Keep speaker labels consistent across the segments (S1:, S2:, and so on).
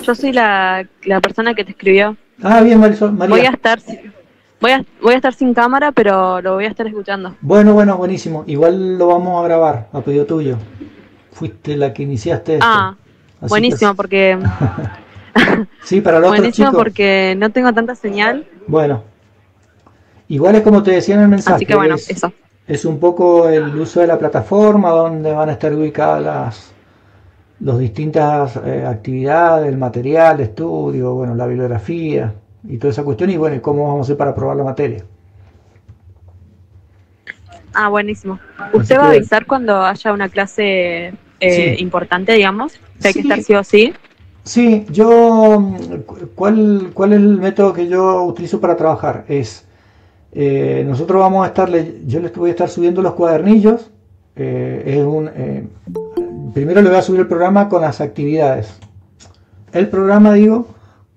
S1: Yo soy la persona que te escribió.
S2: Ah, bien, Marisol,
S1: Voy a
S2: María.
S1: estar, voy a estar sin cámara, pero lo voy a estar escuchando.
S2: Bueno, bueno, buenísimo. Igual lo vamos a grabar a pedido tuyo. Fuiste la que iniciaste esto.
S1: Ah,
S2: Así que
S1: buenísimo porque
S2: sí, para los otros
S1: buenísimo
S2: chicos.
S1: porque no tengo tanta señal,
S2: Bueno, igual es como te decía en el
S1: así que
S2: mensaje,
S1: bueno, eso.
S2: es un poco el uso de la plataforma donde van a estar ubicadas las distintas actividades, el material de estudio, bueno, la bibliografía y toda esa cuestión y bueno, y cómo vamos a hacer para probar la materia.
S1: Ah, buenísimo.
S2: Así
S1: ¿Usted va a
S2: que
S1: avisar cuando haya una clase
S2: sí,
S1: importante, digamos? Que hay que estar
S2: sí,
S1: sí o sí.
S2: sí, yo, ¿cuál es el método que yo utilizo para trabajar? Nosotros vamos a estarle, yo les voy a estar subiendo los cuadernillos, primero le voy a subir el programa con las actividades. El programa, digo,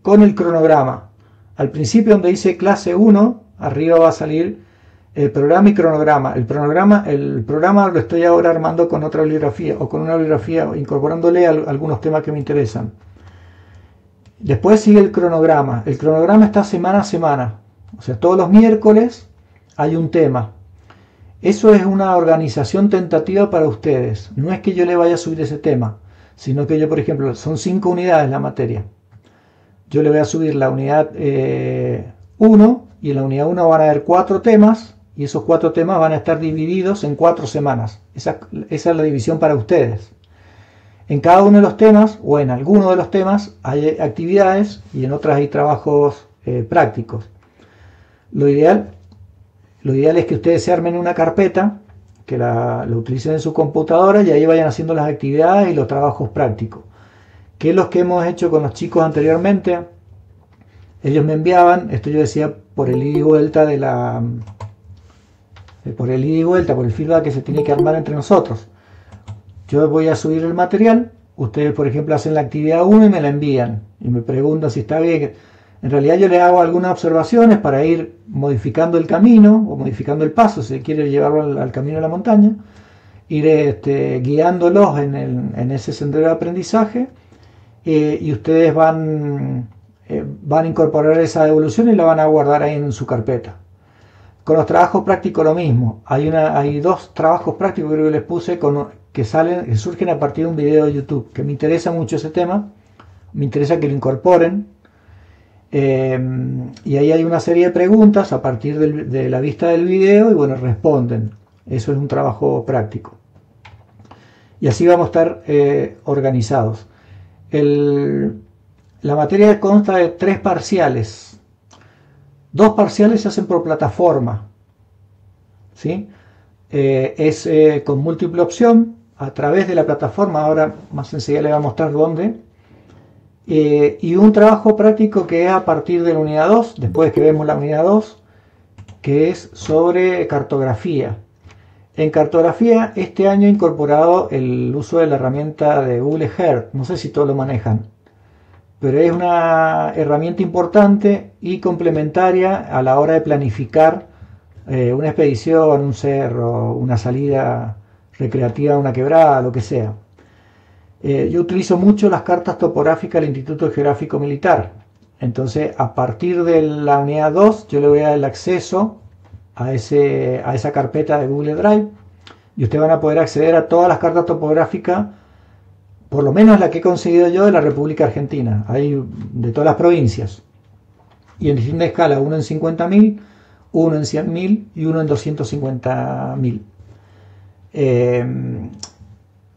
S2: con el cronograma. Al principio donde dice clase 1, arriba va a salir el programa y cronograma. El programa lo estoy ahora armando con otra bibliografía o con una bibliografía, incorporándole algunos temas que me interesan. Después sigue el cronograma. El cronograma está semana a semana. O sea, todos los miércoles hay un tema. Eso es una organización tentativa para ustedes. No es que yo le vaya a subir ese tema, sino que yo, por ejemplo, son 5 unidades la materia. Yo le voy a subir la unidad 1 y en la unidad 1 van a haber 4 temas y esos 4 temas van a estar divididos en 4 semanas. Esa es la división para ustedes. En cada uno de los temas o en alguno de los temas hay actividades y en otras hay trabajos prácticos. Lo ideal es que ustedes se armen una carpeta, que lo utilicen en su computadora y ahí vayan haciendo las actividades y los trabajos prácticos. Que es lo que hemos hecho con los chicos anteriormente. Ellos me enviaban, esto yo decía por el ida y vuelta por el feedback que se tiene que armar entre nosotros. Yo voy a subir el material, ustedes por ejemplo hacen la actividad 1 y me la envían y me preguntan si está bien. En realidad yo les hago algunas observaciones para ir modificando el camino o modificando el paso, si quiere llevarlo al camino de la montaña, ir guiándolos en ese sendero de aprendizaje y ustedes van a incorporar esa evolución y la van a guardar ahí en su carpeta. Con los trabajos prácticos lo mismo. Hay 2 trabajos prácticos que les puse que surgen a partir de un video de YouTube, que me interesa mucho ese tema, me interesa que lo incorporen. Y ahí hay una serie de preguntas a partir de la vista del video y bueno, responden. Eso es un trabajo práctico. Y así vamos a estar organizados. La materia consta de 3 parciales. 2 parciales se hacen por plataforma, ¿sí? Es con múltiple opción a través de la plataforma. Ahora más enseguida le voy a mostrar dónde. Y un trabajo práctico que es a partir de la unidad 2, después que vemos la unidad 2, que es sobre cartografía. En cartografía este año he incorporado el uso de la herramienta de Google Earth. No sé si todos lo manejan, pero es una herramienta importante y complementaria a la hora de planificar una expedición, un cerro, una salida recreativa a una quebrada, lo que sea. Yo utilizo mucho las cartas topográficas del Instituto Geográfico Militar. Entonces, a partir de la unidad 2, yo le voy a dar el acceso a esa carpeta de Google Drive y ustedes van a poder acceder a todas las cartas topográficas, por lo menos la que he conseguido yo de la República Argentina, hay de todas las provincias, y en distintas escalas, uno en 50.000, uno en 100.000 y uno en 250.000.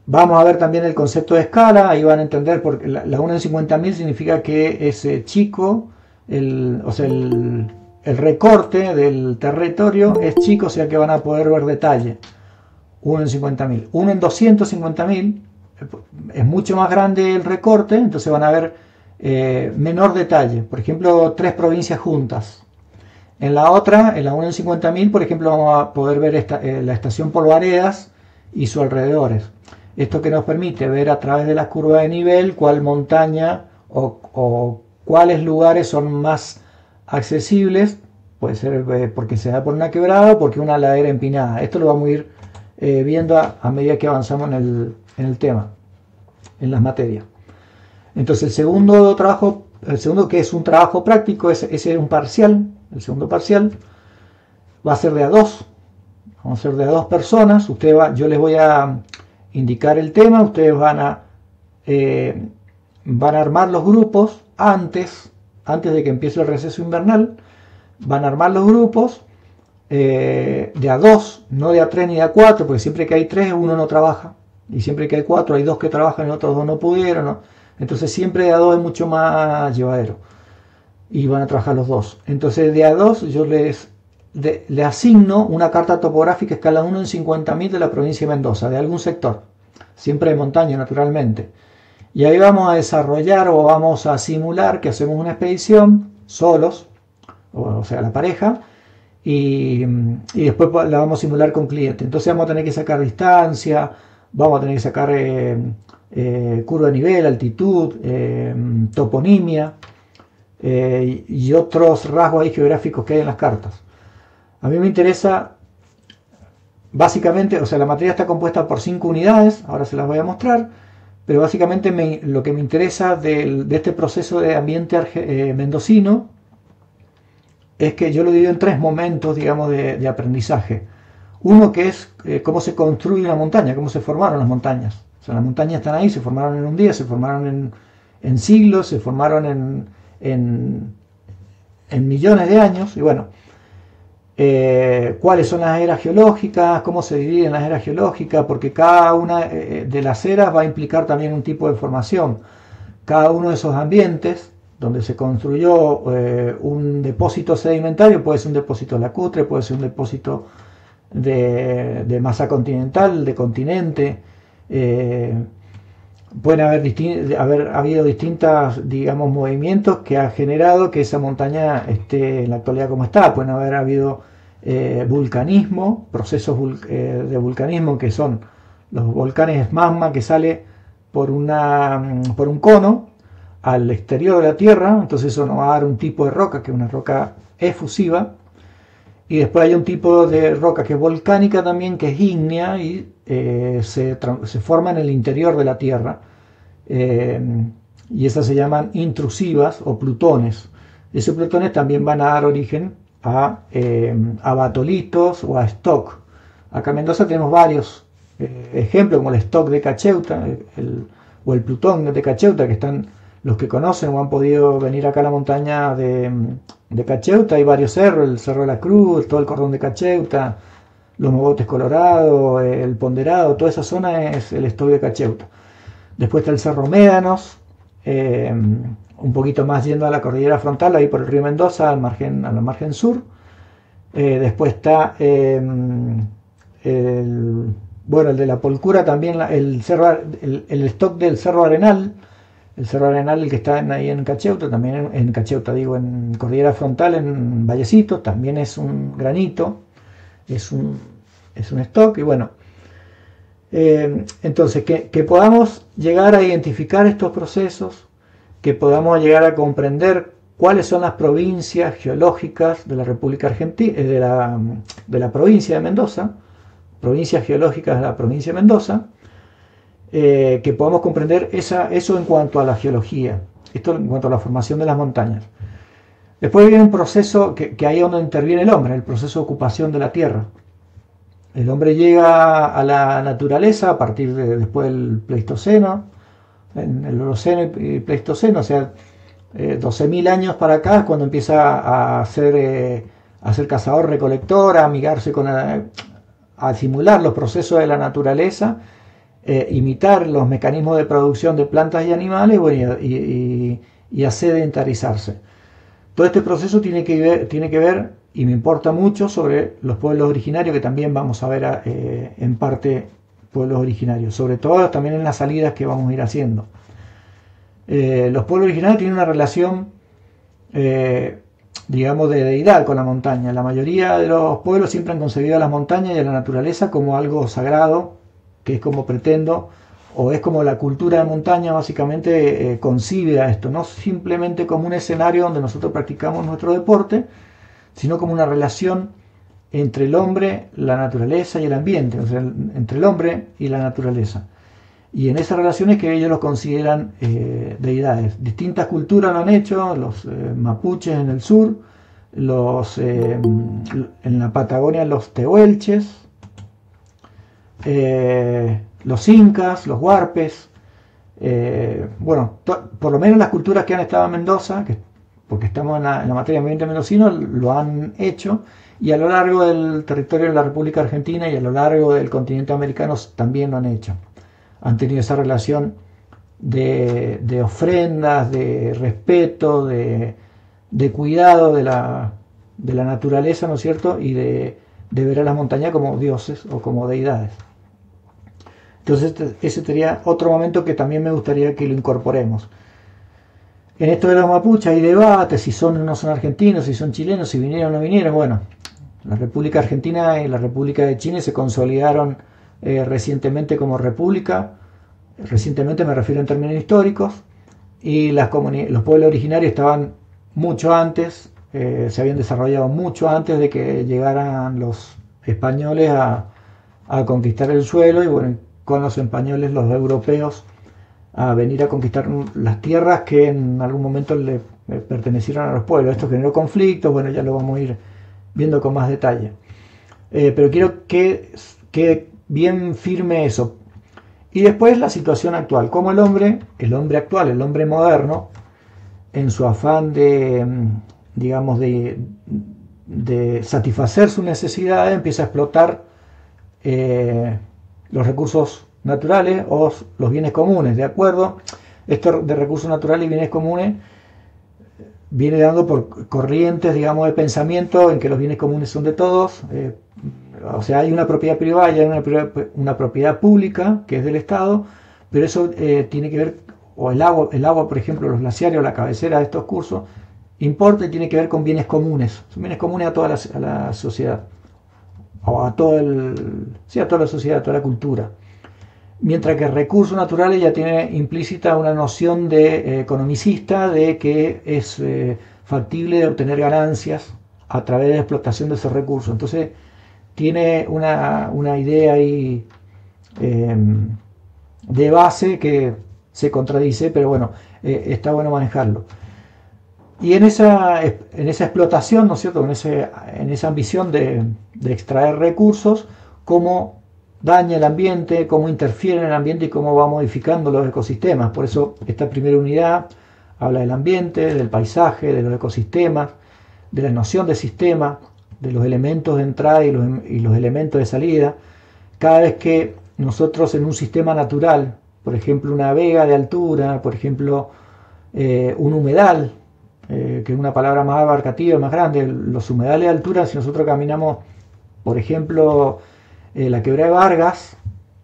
S2: Vamos a ver también el concepto de escala, ahí van a entender, porque la 1 en 50.000 significa que es chico, o sea, el recorte del territorio es chico, o sea que van a poder ver detalle. 1 en 50.000. 1 en 250.000 es mucho más grande el recorte, entonces van a ver menor detalle. Por ejemplo, 3 provincias juntas. En la otra, en la 1 en 50.000, por ejemplo, vamos a poder ver la estación Polvaredas y sus alrededores. Esto que nos permite ver a través de la curva de nivel cuál montaña o cuáles lugares son más accesibles. Puede ser porque se da por una quebrada o porque una ladera empinada. Esto lo vamos a ir viendo a medida que avanzamos en el tema, en las materias. Entonces el segundo trabajo, el segundo que es un trabajo práctico, ese es un parcial, el segundo parcial va a ser de a dos, vamos a ser de a dos personas, yo les voy a indicar el tema, ustedes van a armar los grupos antes de que empiece el receso invernal, van a armar los grupos de a dos, no de a tres ni de a cuatro, porque siempre que hay tres uno no trabaja, y siempre que hay cuatro hay dos que trabajan y los otros dos no pudieron, ¿no? Entonces siempre de a dos es mucho más llevadero, y van a trabajar los dos. Entonces de a dos yo les asigno una carta topográfica escala 1 en 50.000 de la provincia de Mendoza, de algún sector, siempre de montaña naturalmente. Y ahí vamos a desarrollar o vamos a simular que hacemos una expedición solos, o sea, la pareja, y después la vamos a simular con cliente. Entonces vamos a tener que sacar distancia, vamos a tener que sacar curva de nivel, altitud, toponimia y otros rasgos ahí geográficos que hay en las cartas. A mí me interesa, básicamente, o sea, la materia está compuesta por 5 unidades, ahora se las voy a mostrar, pero básicamente lo que me interesa de este proceso de ambiente mendocino es que yo lo divido en 3 momentos, digamos, de aprendizaje. Uno que es cómo se construye una montaña, cómo se formaron las montañas. O sea, las montañas están ahí, se formaron en un día, se formaron en siglos, se formaron en millones de años, y bueno, cuáles son las eras geológicas, cómo se dividen las eras geológicas, porque cada una de las eras va a implicar también un tipo de formación. Cada uno de esos ambientes donde se construyó un depósito sedimentario, puede ser un depósito lacustre, puede ser un depósito de masa continental, de continente, pueden haber habido distintos, digamos, movimientos que ha generado que esa montaña esté en la actualidad como está. Pueden haber habido vulcanismo, procesos de vulcanismo, que son los volcanes magma que sale por un cono al exterior de la Tierra. Entonces eso nos va a dar un tipo de roca, que es una roca efusiva, y después hay un tipo de roca que es volcánica también, que es ígnea, y se forma en el interior de la Tierra, y esas se llaman intrusivas o plutones. Esos plutones también van a dar origen a batolitos o a stock. Acá en Mendoza tenemos varios ejemplos, como el stock de Cacheuta o el plutón de Cacheuta, que están los que conocen o han podido venir acá a la montaña de Cacheuta. Hay varios cerros, el Cerro de la Cruz, todo el cordón de Cacheuta, los Mogotes Colorados, el Ponderado, toda esa zona es el stock de Cacheuta. Después está el Cerro Médanos, un poquito más yendo a la cordillera frontal, ahí por el río Mendoza, a la margen sur. Después está el de la Polcura, también el stock del Cerro Arenal. El Cerro Arenal, el que está ahí en Cacheuta, también en Cacheuta, digo, en cordillera frontal, en Vallecito, también es un granito, es un stock. Y bueno, entonces que podamos llegar a identificar estos procesos, que podamos llegar a comprender cuáles son las provincias geológicas de la República Argentina, de la provincia de Mendoza, provincias geológicas de la provincia de Mendoza, que podamos comprender eso en cuanto a la geología, esto en cuanto a la formación de las montañas. Después viene un proceso que ahí es donde interviene el hombre, el proceso de ocupación de la tierra. El hombre llega a la naturaleza a partir después del Pleistoceno, en el Holoceno y Pleistoceno, o sea, 12.000 años para acá, cuando empieza a ser cazador-recolector, a amigarse a simular los procesos de la naturaleza, imitar los mecanismos de producción de plantas y animales, bueno, y a sedentarizarse. Todo este proceso tiene que ver, y me importa mucho, sobre los pueblos originarios, que también vamos a ver en parte pueblos originarios, sobre todo también en las salidas que vamos a ir haciendo. Los pueblos originarios tienen una relación, digamos, de deidad con la montaña. La mayoría de los pueblos siempre han concebido a las montañas y a la naturaleza como algo sagrado, que es como pretendo, o es como la cultura de montaña básicamente concibe a esto, no simplemente como un escenario donde nosotros practicamos nuestro deporte, sino como una relación entre el hombre, la naturaleza y el ambiente, o sea, entre el hombre y la naturaleza. y en esas relaciones que ellos los consideran deidades. Distintas culturas lo han hecho, los mapuches en el sur, en la Patagonia los tehuelches, los incas, los huarpes, bueno, por lo menos las culturas que han estado en Mendoza, porque estamos en la materia de ambiente mendocino, lo han hecho, y a lo largo del territorio de la República Argentina y a lo largo del continente americano también lo han hecho. Han tenido esa relación de ofrendas, de respeto, de cuidado de la naturaleza, ¿no es cierto? Y de ver a las montañas como dioses o como deidades. Entonces ese sería otro momento que también me gustaría que lo incorporemos. En esto de los mapuches hay debate, si son o no son argentinos, si son chilenos, si vinieron o no vinieron. Bueno, la República Argentina y la República de Chile se consolidaron recientemente como república. Recientemente me refiero en términos históricos, y los pueblos originarios estaban mucho antes, se habían desarrollado mucho antes de que llegaran los españoles a conquistar el suelo, y bueno, con los españoles, los europeos, a venir a conquistar las tierras que en algún momento le pertenecieron a los pueblos. Esto generó conflictos, bueno, ya lo vamos a ir viendo con más detalle. Pero quiero que bien firme eso. Y después la situación actual, como el hombre actual, el hombre moderno, en su afán digamos, de satisfacer sus necesidades, empieza a explotar los recursos naturales o los bienes comunes. De acuerdo, esto de recursos naturales y bienes comunes viene dando por corrientes, digamos, de pensamiento en que los bienes comunes son de todos. O sea, hay una propiedad privada y hay una propiedad pública que es del Estado, pero eso tiene que ver, o el agua, por ejemplo, los glaciares o la cabecera de estos cursos, importa y tiene que ver con bienes comunes. Son bienes comunes a toda la sociedad, o a toda la sociedad, a toda la cultura. Mientras que recursos naturales ya tiene implícita una noción de economicista, de que es factible de obtener ganancias a través de la explotación de esos recursos. Entonces tiene una idea ahí de base que se contradice, pero bueno, está bueno manejarlo. Y en esa explotación, ¿no es cierto?, en esa ambición de extraer recursos, cómo daña el ambiente, cómo interfiere en el ambiente y cómo va modificando los ecosistemas. Por eso esta primera unidad habla del ambiente, del paisaje, de los ecosistemas, de la noción de sistema, de los elementos de entrada y los elementos de salida. Cada vez que nosotros en un sistema natural, por ejemplo una vega de altura, por ejemplo un humedal, que es una palabra más abarcativa, más grande, los humedales de altura, si nosotros caminamos, por ejemplo, la quebrada de Vargas,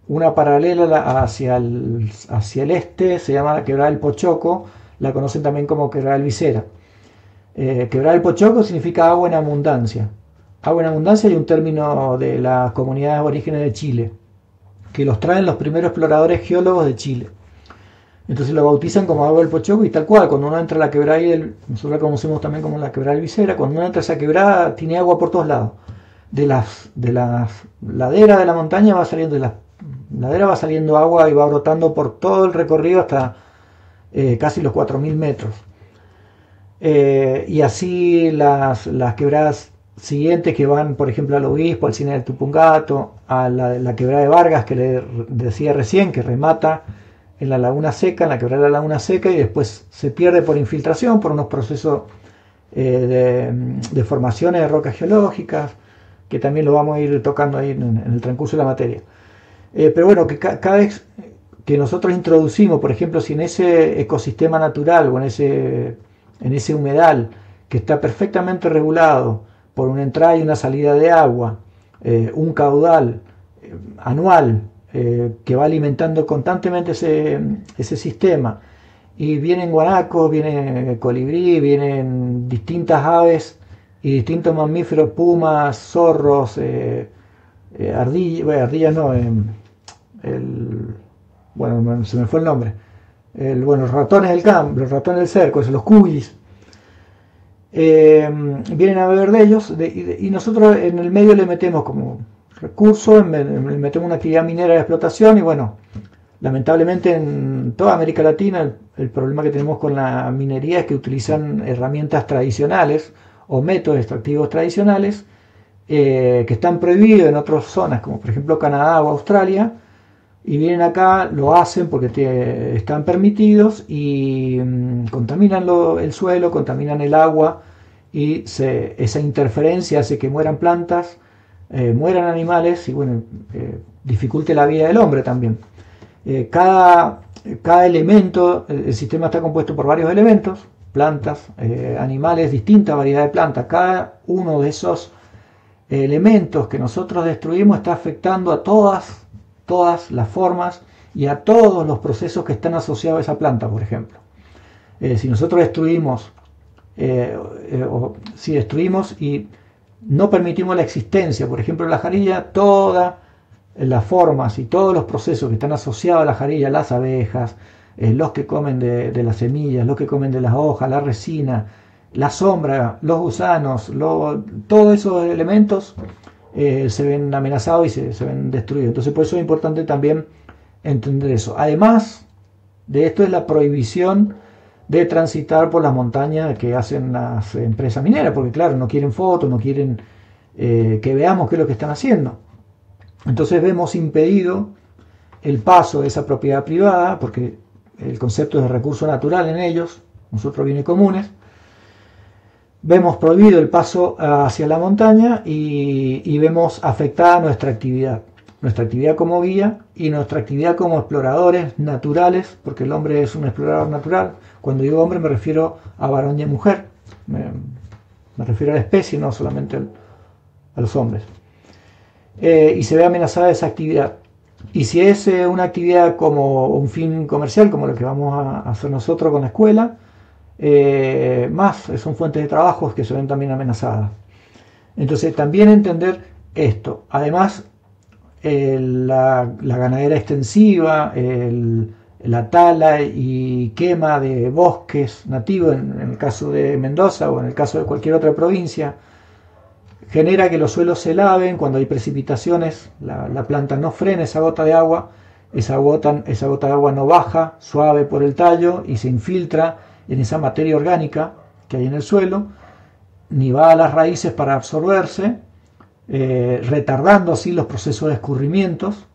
S2: una paralela hacia el este, se llama la quebrada del Pochoco, la conocen también como quebrada del Visera. Quebrada del Pochoco significa agua en abundancia. Agua en abundancia hay un término de las comunidades aborígenes de Chile, que los traen los primeros exploradores geólogos de Chile. Entonces lo bautizan como agua del Pochoco, y tal cual, cuando uno entra a la quebrada, nosotros la conocemos también como la quebrada del Visera, cuando uno entra a esa quebrada tiene agua por todos lados. De las laderas de la montaña va saliendo agua y va brotando por todo el recorrido hasta casi los 4.000 metros. Y así las quebradas siguientes que van, por ejemplo, al Obispo, al Cine del Tupungato, a la quebrada de Vargas que le decía recién, que remata en la Laguna Seca, en la quebrada de la Laguna Seca, y después se pierde por infiltración, por unos procesos de formaciones de rocas geológicas, que también lo vamos a ir tocando ahí en el transcurso de la materia. Pero bueno, que cada vez que nosotros introducimos, por ejemplo, si en ese ecosistema natural o en ese humedal que está perfectamente regulado por una entrada y una salida de agua, un caudal anual que va alimentando constantemente ese sistema, y vienen guanacos, vienen colibrí, vienen distintas aves y distintos mamíferos, pumas, zorros, ardillas no, bueno, se me fue el nombre, los ratones del campo, los ratones del cerco, los cuyis, vienen a beber de ellos, y nosotros en el medio le metemos como recurso, le metemos una actividad minera de explotación, y bueno, Lamentablemente en toda América Latina el problema que tenemos con la minería es que utilizan herramientas tradicionales o métodos extractivos tradicionales que están prohibidos en otras zonas, como por ejemplo Canadá o Australia, y vienen acá, lo hacen porque están permitidos y contaminan el suelo, contaminan el agua, y esa interferencia hace que mueran plantas, mueran animales y bueno, dificulte la vida del hombre también. Cada elemento, el sistema está compuesto por varios elementos, plantas, animales, distinta variedad de plantas. Cada uno de esos elementos que nosotros destruimos está afectando a todas las formas y a todos los procesos que están asociados a esa planta, por ejemplo. Si nosotros destruimos, si destruimos y no permitimos la existencia, por ejemplo, de la jarilla, todas las formas y todos los procesos que están asociados a la jarilla, las abejas, los que comen de las semillas, los que comen de las hojas, la resina, la sombra, los gusanos, todos esos elementos se ven amenazados y se ven destruidos. Entonces por eso es importante también entender eso. Además de esto es la prohibición de transitar por las montañas que hacen las empresas mineras, porque claro, no quieren fotos, no quieren que veamos qué es lo que están haciendo. Entonces vemos impedido el paso de esa propiedad privada, porque el concepto es de recurso natural en ellos, nosotros bienes comunes. Vemos prohibido el paso hacia la montaña y vemos afectada nuestra actividad como guía y nuestra actividad como exploradores naturales, porque el hombre es un explorador natural. Cuando digo hombre me refiero a varón y a mujer, me refiero a la especie, no solamente a los hombres. Y se ve amenazada esa actividad. Y si es una actividad como un fin comercial, como lo que vamos a hacer nosotros con la escuela, más son fuentes de trabajo que se ven también amenazadas. Entonces también entender esto. Además la ganadera extensiva, la tala y quema de bosques nativos, en el caso de Mendoza o en el caso de cualquier otra provincia, genera que los suelos se laven. Cuando hay precipitaciones, la planta no frena esa gota de agua, esa gota de agua no baja suave por el tallo y se infiltra en esa materia orgánica que hay en el suelo, ni va a las raíces para absorberse, retardando así los procesos de escurrimientos,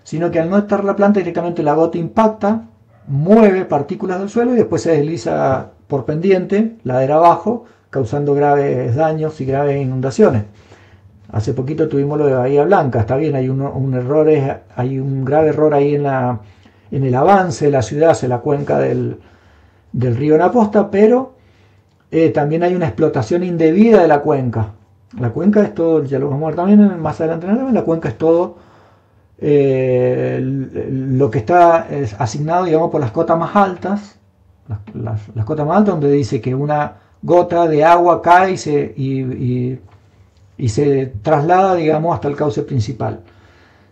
S2: sino que al no estar la planta, directamente la gota impacta, mueve partículas del suelo y después se desliza por pendiente, ladera abajo, causando graves daños y graves inundaciones. Hace poquito tuvimos lo de Bahía Blanca. Está bien, hay un grave error ahí en el avance de la ciudad hacia la cuenca del río Naposta, pero también hay una explotación indebida de la cuenca. La cuenca es todo, ya lo vamos a ver también más adelante, la cuenca es todo lo que está asignado, digamos, por las cotas más altas, las cotas más altas, donde dice que una gota de agua cae y se traslada, digamos, hasta el cauce principal.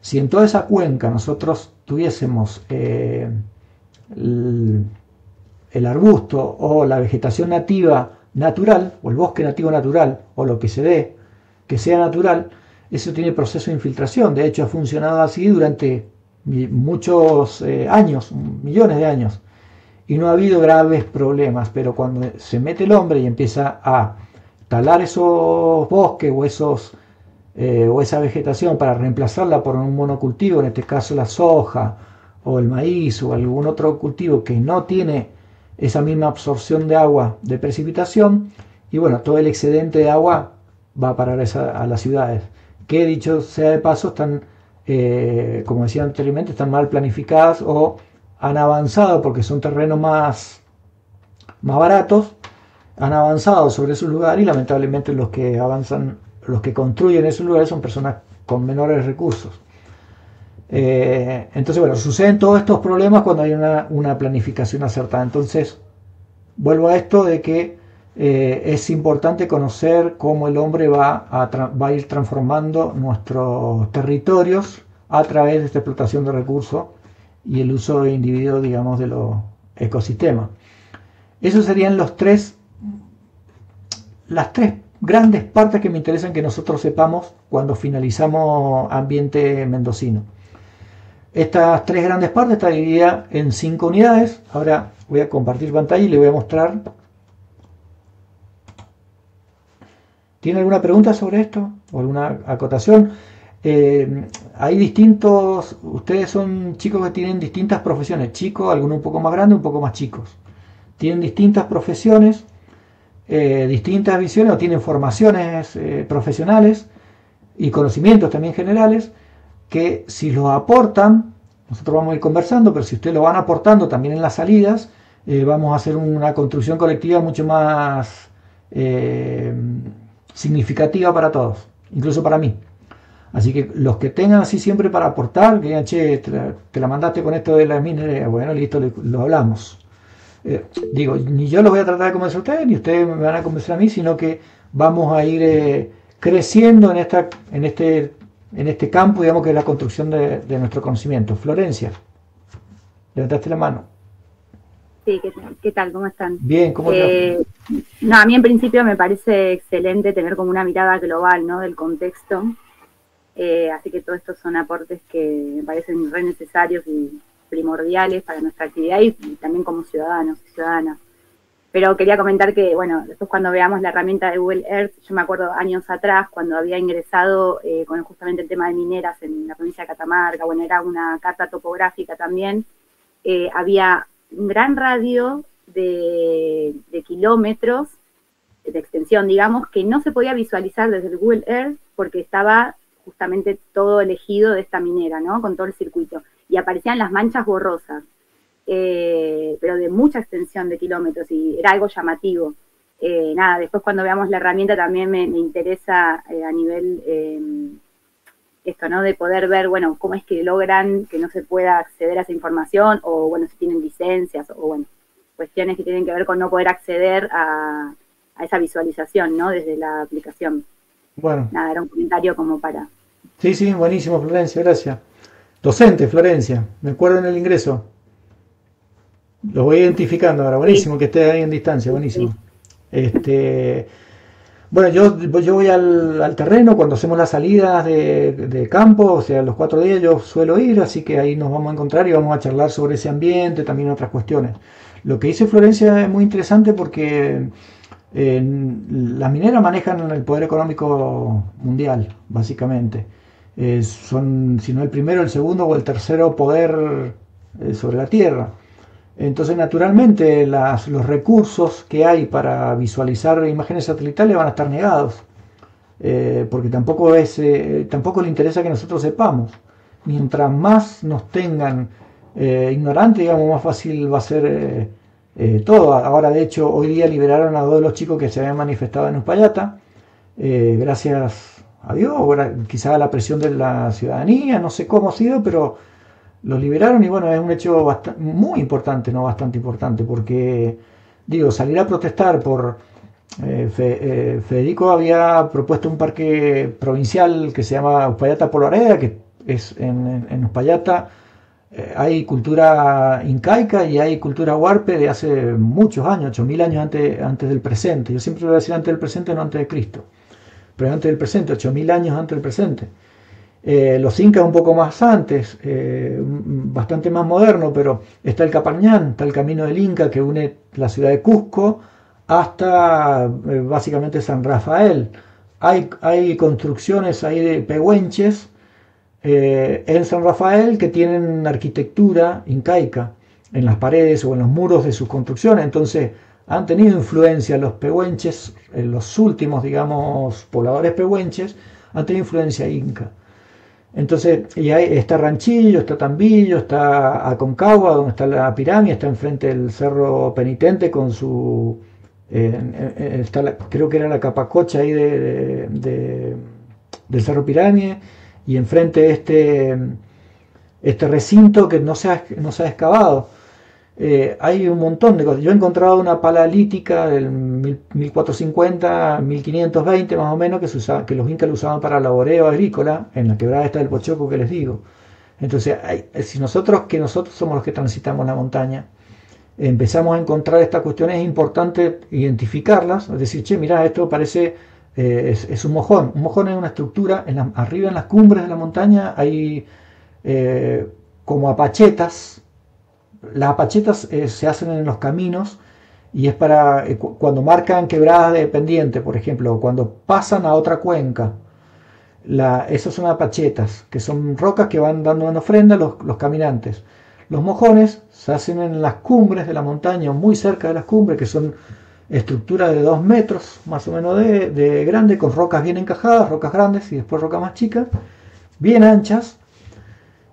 S2: Si en toda esa cuenca nosotros tuviésemos el arbusto o la vegetación nativa natural, o el bosque nativo natural, o lo que se dé que sea natural, eso tiene proceso de infiltración. De hecho ha funcionado así durante muchos años, millones de años, y no ha habido graves problemas. Pero cuando se mete el hombre y empieza a talar esos bosques o esa vegetación para reemplazarla por un monocultivo, en este caso la soja o el maíz o algún otro cultivo que no tiene esa misma absorción de agua de precipitación, y bueno, todo el excedente de agua va a parar a las ciudades, que dicho sea de paso están, como decía anteriormente, están mal planificadas o han avanzado porque son terrenos más baratos, han avanzado sobre esos lugares y lamentablemente los que avanzan, los que construyen esos lugares son personas con menores recursos. Entonces, bueno, suceden todos estos problemas cuando hay una planificación acertada. Entonces, vuelvo a esto de que es importante conocer cómo el hombre va a ir transformando nuestros territorios a través de esta explotación de recursos y el uso individuo, digamos, de los ecosistemas. Esos serían las tres grandes partes que me interesan que nosotros sepamos cuando finalizamos Ambiente Mendocino. Estas 3 grandes partes está dividida en 5 unidades. Ahora voy a compartir pantalla y le voy a mostrar. ¿Tiene alguna pregunta sobre esto? ¿O alguna acotación? Hay distintos, ustedes son chicos que tienen distintas profesiones, chicos, algunos un poco más grandes, un poco más chicos. Tienen distintas profesiones, distintas visiones, o tienen formaciones profesionales y conocimientos también generales, que si los aportan, nosotros vamos a ir conversando, pero si ustedes lo van aportando también en las salidas, vamos a hacer una construcción colectiva mucho más significativa para todos, incluso para mí. Así que los que tengan así siempre para aportar, que digan, che, te la mandaste con esto de las minería, bueno, listo, lo hablamos. Digo, ni yo los voy a tratar de convencer a ustedes, ni ustedes me van a convencer a mí, sino que vamos a ir creciendo en este campo, digamos, que es la construcción de nuestro conocimiento. Florencia, levantaste la mano.
S3: Sí, ¿qué tal? ¿Cómo están?
S2: Bien, ¿cómo te va?
S3: No, a mí en principio me parece excelente tener como una mirada global, ¿no?, del contexto. Así que todos estos son aportes que me parecen re necesarios y primordiales para nuestra actividad y también como ciudadanos y ciudadanas. Pero quería comentar que, bueno, después cuando veamos la herramienta de Google Earth, yo me acuerdo años atrás, cuando había ingresado con justamente el tema de mineras en la provincia de Catamarca, bueno, era una carta topográfica también, había un gran radio de kilómetros de extensión, digamos, que no se podía visualizar desde el Google Earth porque estaba justamente todo elegido de esta minera, ¿no?, con todo el circuito. Y aparecían las manchas borrosas, pero de mucha extensión de kilómetros, y era algo llamativo. Nada, después cuando veamos la herramienta también me interesa a nivel esto, ¿no?, de poder ver, bueno, cómo es que logran que no se pueda acceder a esa información, o bueno, si tienen licencias, o bueno, cuestiones que tienen que ver con no poder acceder a esa visualización, ¿no?, desde la aplicación.
S2: Bueno.
S3: Nada, era un comentario como para...
S2: Sí, buenísimo, Florencia, gracias. Docente, Florencia, me acuerdo en el ingreso. Lo voy identificando ahora, buenísimo, sí, que esté ahí en distancia, buenísimo. Sí. Bueno, yo voy al terreno cuando hacemos las salidas de campo, o sea, los 4 días yo suelo ir, así que ahí nos vamos a encontrar y vamos a charlar sobre ese ambiente, también otras cuestiones. Lo que dice Florencia es muy interesante porque las mineras manejan el poder económico mundial, básicamente. Son, si no el primero, el segundo o el tercero poder sobre la Tierra. Entonces, naturalmente, los recursos que hay para visualizar imágenes satelitales van a estar negados, porque tampoco le interesa que nosotros sepamos. Mientras más nos tengan ignorantes, digamos, más fácil va a ser todo. Ahora, de hecho, hoy día liberaron a 2 de los chicos que se habían manifestado en Uspallata, gracias a Dios, o quizás a la presión de la ciudadanía, no sé cómo ha sido, pero los liberaron y bueno, es un hecho muy importante, no bastante importante, porque, digo, salir a protestar por... Federico había propuesto un parque provincial que se llama Uspallata Polvareda, que es en Uspallata. Hay cultura incaica y hay cultura huarpe de hace muchos años, 8000 años antes del presente. Yo siempre voy a decir antes del presente, no antes de Cristo, pero antes del presente, 8000 años antes del presente. Los incas un poco más antes, bastante más moderno, pero está el Capañán, está el camino del Inca que une la ciudad de Cusco hasta básicamente San Rafael. Hay construcciones ahí de pehuenches en San Rafael que tienen arquitectura incaica en las paredes o en los muros de sus construcciones. Entonces han tenido influencia los pehuenches, los últimos, digamos, pobladores pehuenches, han tenido influencia inca. Entonces, y ahí está Ranchillo, está Tambillo, está Aconcagua, donde está la pirámide, está enfrente del Cerro Penitente con su... creo que era la capacocha ahí del Cerro Pirámide, y enfrente este recinto que no se ha excavado. Hay un montón de cosas. Yo he encontrado una paleolítica del 1450, 1520 más o menos, que los incas lo usaban para laboreo agrícola, en la quebrada esta del Pochoco que les digo. Entonces, si nosotros somos los que transitamos la montaña, empezamos a encontrar estas cuestiones, es importante identificarlas, es decir, che, mirá, esto parece, es un mojón. Un mojón es una estructura, arriba en las cumbres de la montaña hay como apachetas. Las apachetas se hacen en los caminos y es para cuando marcan quebradas de pendiente, por ejemplo, o cuando pasan a otra cuenca. Esas son apachetas, que son rocas que van dando una ofrenda a los caminantes. Los mojones se hacen en las cumbres de la montaña, muy cerca de las cumbres, que son estructuras de 2 metros más o menos de grande, con rocas bien encajadas, rocas grandes y después rocas más chicas, bien anchas,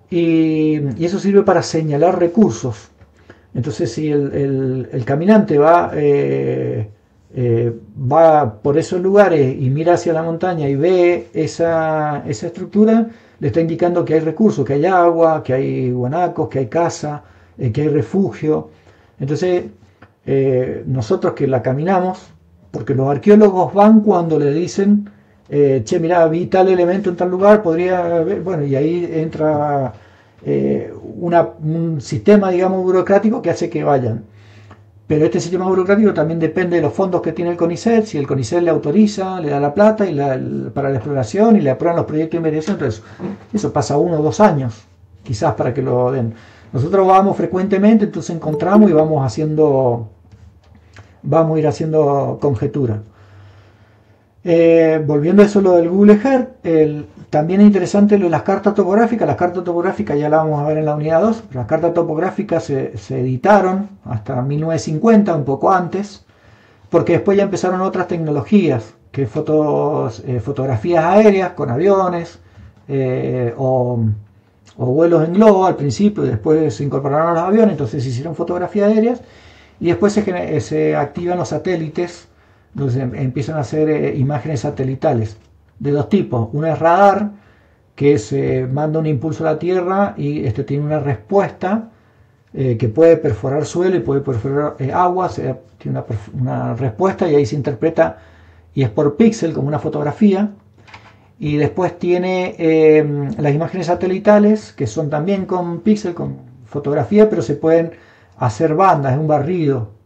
S2: y eso sirve para señalar recursos. Entonces, si el caminante va por esos lugares y mira hacia la montaña y ve esa estructura, le está indicando que hay recursos, que hay agua, que hay guanacos, que hay casa, que hay refugio. Entonces, nosotros que la caminamos, porque los arqueólogos van cuando le dicen, che, mirá, vi tal elemento en tal lugar, podría ver, bueno, y ahí entra un sistema, digamos, burocrático que hace que vayan. Pero este sistema burocrático también depende de los fondos que tiene el CONICET. Si el CONICET le autoriza, le da la plata para la exploración y le aprueban los proyectos de investigación, entonces eso pasa 1 o 2 años, quizás, para que lo den. Nosotros vamos frecuentemente, entonces encontramos y vamos a ir haciendo conjeturas. Volviendo a eso, lo del Google Earth, también es interesante lo de las cartas topográficas. Las cartas topográficas ya las vamos a ver en la unidad 2. Las cartas topográficas se editaron hasta 1950, un poco antes, porque después ya empezaron otras tecnologías, que fotografías aéreas con aviones, o vuelos en globo al principio, y después se incorporaron a los aviones, entonces se hicieron fotografías aéreas, y después se activan los satélites. Entonces empiezan a hacer imágenes satelitales de 2 tipos. Una es radar, que se manda un impulso a la Tierra y tiene una respuesta que puede perforar suelo y puede perforar agua. Tiene una respuesta y ahí se interpreta y es por píxel como una fotografía. Y después tiene las imágenes satelitales, que son también con píxel, con fotografía, pero se pueden hacer bandas, es un barrido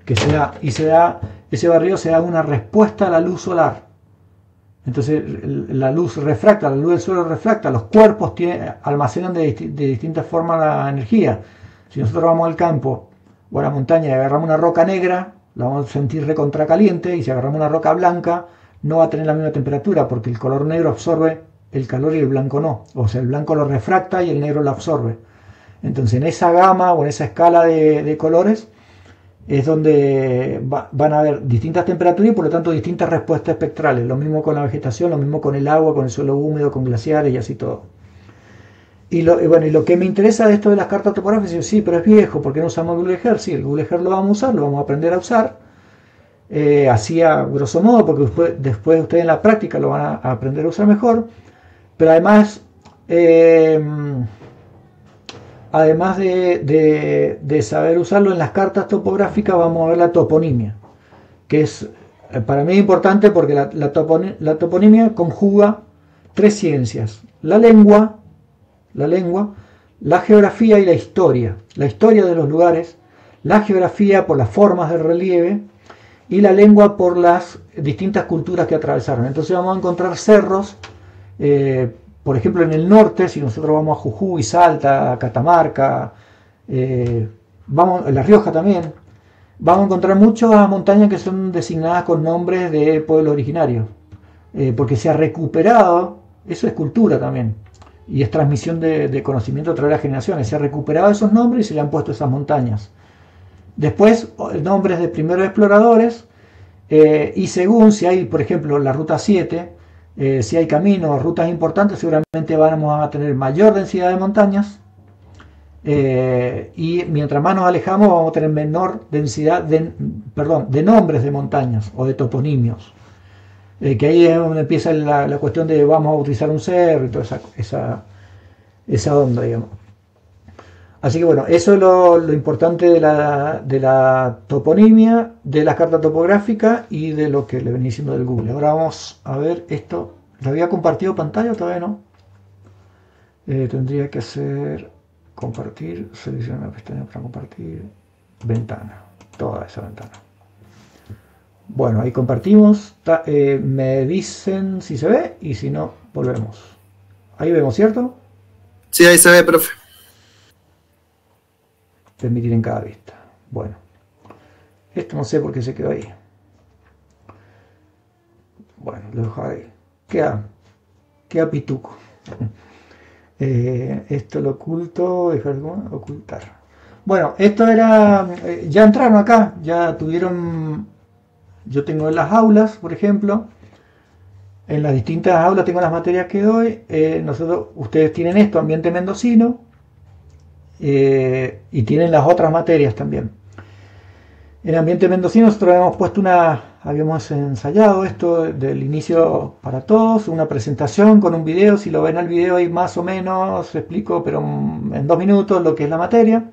S2: que ese barrido se da una respuesta a la luz solar. Entonces la luz refracta, la luz del suelo refracta, los cuerpos almacenan de distintas formas la energía. Si nosotros vamos al campo o a la montaña y agarramos una roca negra, la vamos a sentir recontra caliente, y si agarramos una roca blanca no va a tener la misma temperatura, porque el color negro absorbe el calor y el blanco no. O sea, el blanco lo refracta y el negro lo absorbe. Entonces en esa gama o en esa escala de colores es donde van a haber distintas temperaturas y por lo tanto distintas respuestas espectrales. Lo mismo con la vegetación, lo mismo con el agua, con el suelo húmedo, con glaciares y así todo. Y lo que me interesa de esto de las cartas topográficas, sí, pero es viejo, ¿por qué no usamos Google Earth? Sí, el Google Earth lo vamos a usar, lo vamos a aprender a usar, así a grosso modo, porque después ustedes en la práctica lo van a aprender a usar mejor, pero además de saber usarlo en las cartas topográficas, vamos a ver la toponimia, que es para mí importante porque la toponimia conjuga 3 ciencias: la lengua, la geografía y la historia. La historia de los lugares, la geografía por las formas del relieve y la lengua por las distintas culturas que atravesaron. Entonces vamos a encontrar cerros, por ejemplo, en el norte, si nosotros vamos a Jujuy, Salta, Catamarca, La Rioja también, vamos a encontrar muchas montañas que son designadas con nombres de pueblos originarios, porque se ha recuperado, eso es cultura también, y es transmisión de conocimiento a través de las generaciones, se ha recuperado esos nombres y se le han puesto esas montañas. Después, nombres de primeros exploradores, y según si hay, por ejemplo, la ruta 7, si hay caminos, rutas importantes, seguramente vamos a tener mayor densidad de montañas, y mientras más nos alejamos vamos a tener menor densidad de nombres de montañas o de toponimios, que ahí es donde empieza la cuestión de vamos a utilizar un cerro y toda esa onda, digamos. Así que bueno, eso es lo importante de la toponimia, de las cartas topográficas y de lo que le venía diciendo del Google. Ahora vamos a ver esto. ¿Lo había compartido pantalla o todavía no? Tendría que hacer compartir, seleccionar la pestaña para compartir, ventana, toda esa ventana. Bueno, ahí compartimos. Me dicen si se ve y si no, volvemos. Ahí vemos, ¿cierto?
S4: Sí, ahí se ve, profe.
S2: permitir en cada vista. Bueno, esto no sé por qué se quedó ahí. Bueno, lo dejo ahí. Queda pituco. Esto lo oculto, dejar ocultar. Bueno, esto era, ya entraron acá, ya tuvieron, yo tengo en las aulas, por ejemplo, en las distintas aulas tengo las materias que doy, ustedes tienen esto, ambiente mendocino, y tienen las otras materias también. En ambiente mendocino nosotros habíamos ensayado esto del inicio para todos, una presentación con un video. Si lo ven al video ahí más o menos explico, pero en 2 minutos, lo que es la materia,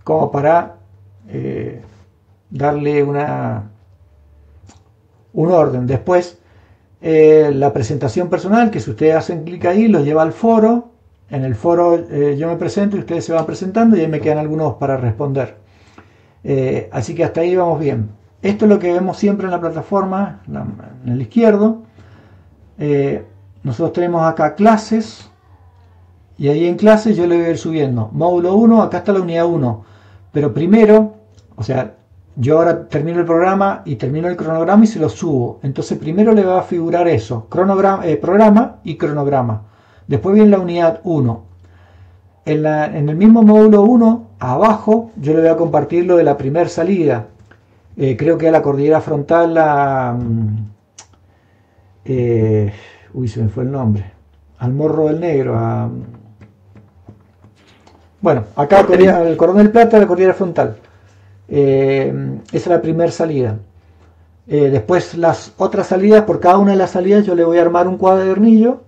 S2: como para darle un orden. Después la presentación personal, que si ustedes hacen clic ahí los lleva al foro. En el foro yo me presento y ustedes se van presentando y ahí me quedan algunos para responder. Así que hasta ahí vamos bien. Esto es lo que vemos siempre en la plataforma, en el izquierdo. Nosotros tenemos acá clases, y ahí en clases yo le voy a ir subiendo. Módulo 1, acá está la unidad 1. Pero primero, o sea, yo ahora termino el programa y termino el cronograma y se lo subo. Entonces primero le va a figurar eso, programa y cronograma. Después viene la unidad 1. En el mismo módulo 1, abajo, yo le voy a compartir lo de la primera salida. Creo que a la cordillera frontal, uy, se me fue el nombre. Al Morro del Negro. Bueno, acá el Cordón del Plata, la cordillera frontal. Esa es la primera salida. Después las otras salidas, por cada una de las salidas yo le voy a armar un cuadernillo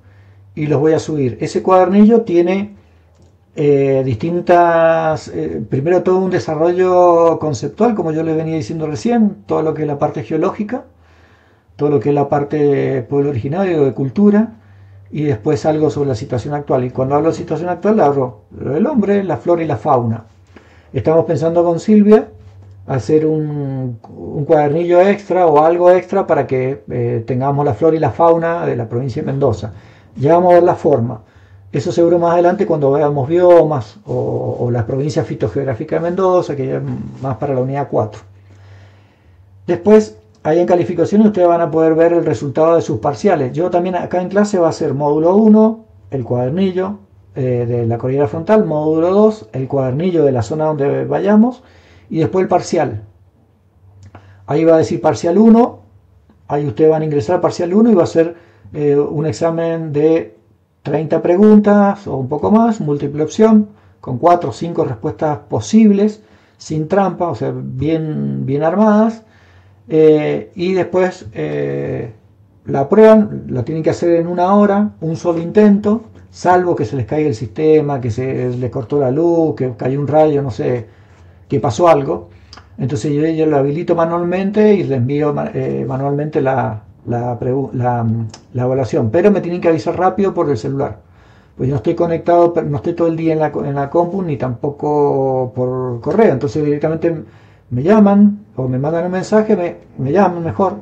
S2: y los voy a subir. Ese cuadernillo tiene primero todo un desarrollo conceptual, como yo les venía diciendo recién, todo lo que es la parte geológica, todo lo que es la parte de pueblo originario, de cultura, y después algo sobre la situación actual. Y cuando hablo de situación actual, hablo del hombre, la flora y la fauna. Estamos pensando con Silvia hacer un cuadernillo extra o algo extra para que tengamos la flora y la fauna de la provincia de Mendoza. Ya vamos a ver la forma. Eso seguro más adelante cuando veamos biomas o las provincias fitogeográficas de Mendoza, que ya es más para la unidad 4. Después, ahí en calificaciones ustedes van a poder ver el resultado de sus parciales. Yo también acá en clase va a ser módulo 1, el cuadernillo de la cordillera frontal, módulo 2, el cuadernillo de la zona donde vayamos, y después el parcial. Ahí va a decir parcial 1, ahí ustedes van a ingresar al parcial 1 y va a ser un examen de 30 preguntas o un poco más, múltiple opción, con 4 o 5 respuestas posibles, sin trampa, o sea, bien armadas. Y después la aprueban, la tienen que hacer en 1 hora, un solo intento, salvo que se les caiga el sistema, que se les cortó la luz, que cayó un rayo, no sé, que pasó algo. Entonces yo lo habilito manualmente y le envío manualmente la evaluación, pero me tienen que avisar rápido por el celular, pues yo no estoy conectado, no estoy todo el día en la compu ni tampoco por correo. Entonces directamente me llaman o me mandan un mensaje, me llaman mejor.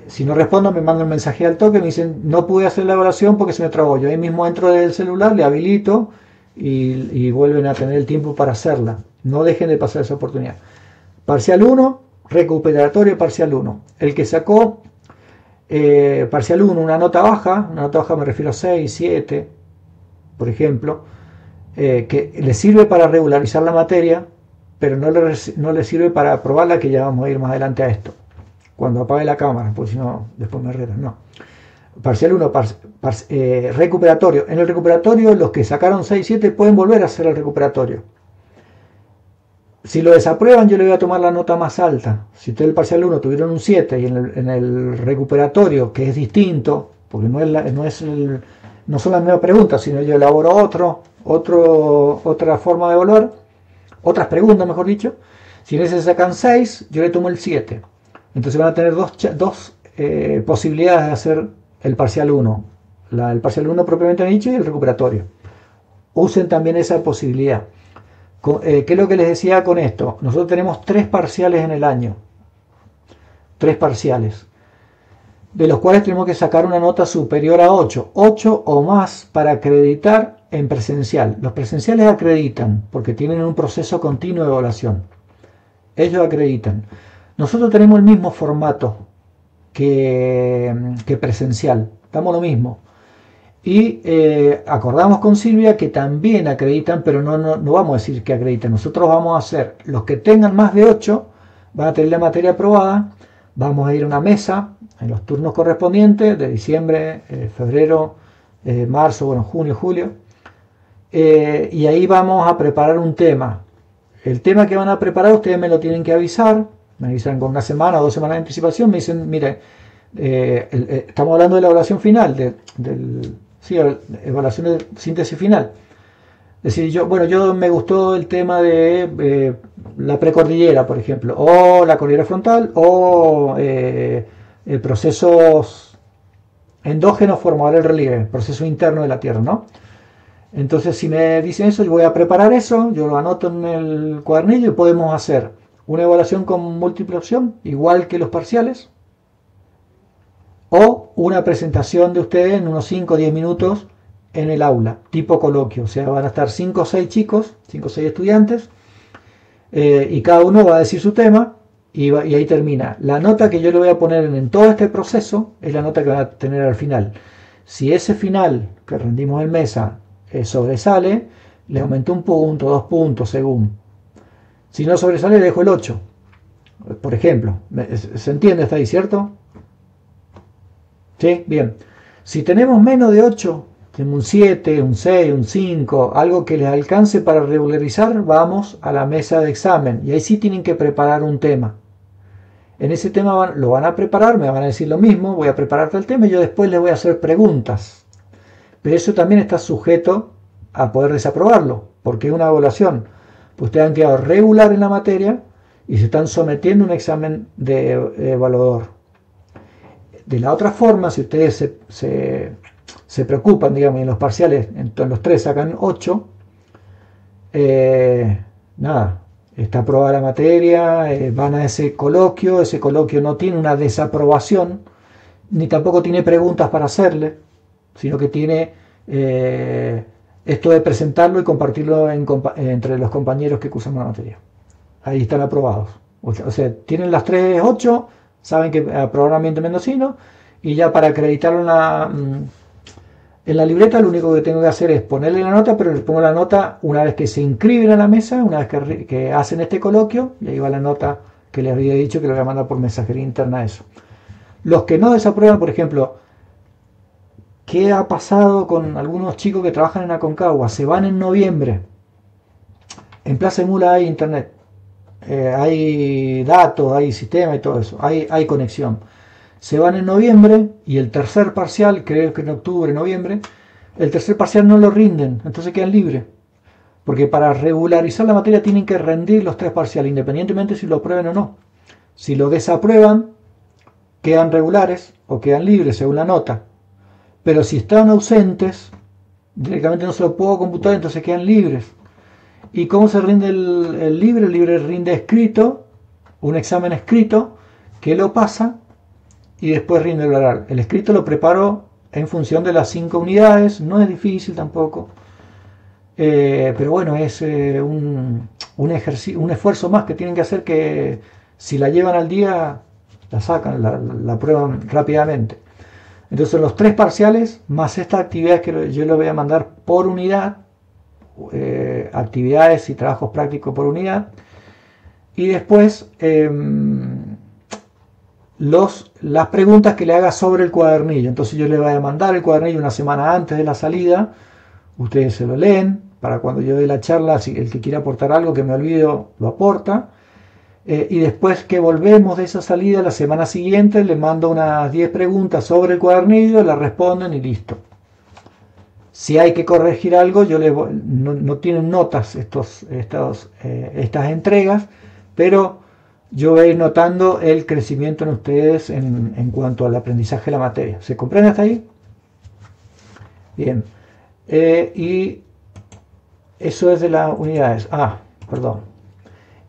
S2: Si no respondo me mandan un mensaje al toque, me dicen no pude hacer la evaluación porque se me trabó. Yo ahí mismo entro del celular, le habilito y vuelven a tener el tiempo para hacerla. No dejen de pasar esa oportunidad. Parcial 1, recuperatorio parcial 1. El que sacó parcial 1 una nota baja me refiero a 6, 7, por ejemplo, que le sirve para regularizar la materia, pero no le sirve para aprobarla, que ya vamos a ir más adelante a esto, cuando apague la cámara, porque si no, después me retan. No. Parcial 1, recuperatorio. En el recuperatorio, los que sacaron 6, 7 pueden volver a hacer el recuperatorio. Si lo desaprueban, yo le voy a tomar la nota más alta. Si ustedes el parcial 1 tuvieron un 7 y en el recuperatorio, que es distinto, porque no son las mismas preguntas, sino yo elaboro otra forma de evaluar, otras preguntas, mejor dicho. Si en ese sacan 6, yo le tomo el 7. Entonces van a tener dos posibilidades de hacer el parcial 1. El parcial 1 propiamente dicho y el recuperatorio. Usen también esa posibilidad. ¿Qué es lo que les decía con esto? Nosotros tenemos 3 parciales en el año. 3 parciales. De los cuales tenemos que sacar una nota superior a 8. 8 o más para acreditar en presencial. Los presenciales acreditan porque tienen un proceso continuo de evaluación. Ellos acreditan. Nosotros tenemos el mismo formato que presencial. Damos lo mismo. Y acordamos con Silvia que también acreditan, pero no vamos a decir que acreditan. Nosotros vamos a hacer, los que tengan más de 8 van a tener la materia aprobada. Vamos a ir a una mesa en los turnos correspondientes de diciembre, febrero, marzo, bueno, junio, julio. Y ahí vamos a preparar un tema. El tema que van a preparar ustedes me lo tienen que avisar. Me avisan con 1 semana o 2 semanas de anticipación. Me dicen, mire, estamos hablando de la evaluación final, evaluación de síntesis final. Es decir, yo me gustó el tema de la precordillera, por ejemplo, o la cordillera frontal, o procesos endógenos formadores del relieve, proceso interno de la Tierra, ¿no? Entonces, si me dicen eso, yo voy a preparar eso, yo lo anoto en el cuadernillo y podemos hacer una evaluación con múltiple opción, igual que los parciales, o una presentación de ustedes en unos 5 o 10 minutos en el aula, tipo coloquio. O sea, van a estar 5 o 6 chicos, 5 o 6 estudiantes, y cada uno va a decir su tema, y ahí termina. La nota que yo le voy a poner en todo este proceso es la nota que van a tener al final. Si ese final que rendimos en mesa sobresale, le aumento 1 punto, 2 puntos, según. Si no sobresale, le dejo el 8. Por ejemplo, ¿se entiende hasta ahí, cierto? ¿Sí? Bien. Si tenemos menos de 8, tenemos un 7, un 6, un 5, algo que les alcance para regularizar, vamos a la mesa de examen. Y ahí sí tienen que preparar un tema. En ese tema lo van a preparar, me van a decir lo mismo, voy a prepararte el tema y yo después les voy a hacer preguntas. Pero eso también está sujeto a poder desaprobarlo, porque es una evaluación. Pues ustedes han quedado regular en la materia y se están sometiendo a un examen de evaluador. De la otra forma, si ustedes se preocupan, digamos, y en los parciales, en los 3 sacan 8, nada, está aprobada la materia, van a ese coloquio no tiene una desaprobación, ni tampoco tiene preguntas para hacerle, sino que tiene esto de presentarlo y compartirlo entre los compañeros que cursan la materia. Ahí están aprobados. O sea, tienen las 3, 8, saben que aprobaron ambiente mendocino, y ya para acreditarlo en la libreta lo único que tengo que hacer es ponerle la nota, pero les pongo la nota una vez que se inscriben a la mesa, una vez que hacen este coloquio, y ahí va la nota que les había dicho que le voy a mandar por mensajería interna eso. Los que no desaprueban, por ejemplo, ¿qué ha pasado con algunos chicos que trabajan en Aconcagua? Se van en noviembre. En Plaza de Mula hay internet, hay datos, hay sistema y todo eso, hay conexión. Se van en noviembre y el tercer parcial, creo que en octubre, noviembre, el tercer parcial no lo rinden, entonces quedan libres. Porque para regularizar la materia tienen que rendir los 3 parciales, independientemente si lo aprueben o no. Si lo desaprueban, quedan regulares o quedan libres según la nota. Pero si están ausentes, directamente no se lo puedo computar, entonces quedan libres. ¿Y cómo se rinde el libre? El libre rinde escrito, un examen escrito, que lo pasa y después rinde el oral. El escrito lo preparo en función de las 5 unidades, no es difícil tampoco, pero bueno, es un esfuerzo más que tienen que hacer, que si la llevan al día, la sacan, la prueban rápidamente. Entonces los 3 parciales, más estas actividades que yo les voy a mandar por unidad, actividades y trabajos prácticos por unidad, y después las preguntas que le haga sobre el cuadernillo. Entonces yo les voy a mandar el cuadernillo 1 semana antes de la salida, ustedes se lo leen, para cuando yo dé la charla, si el que quiera aportar algo que me olvido, lo aporta, y después que volvemos de esa salida, la semana siguiente, les mando unas 10 preguntas sobre el cuadernillo, las responden y listo. Si hay que corregir algo, no tienen notas estas entregas, pero yo voy a ir notando el crecimiento en ustedes en cuanto al aprendizaje de la materia. ¿Se comprende hasta ahí? Bien. Y eso es de las unidades. Perdón.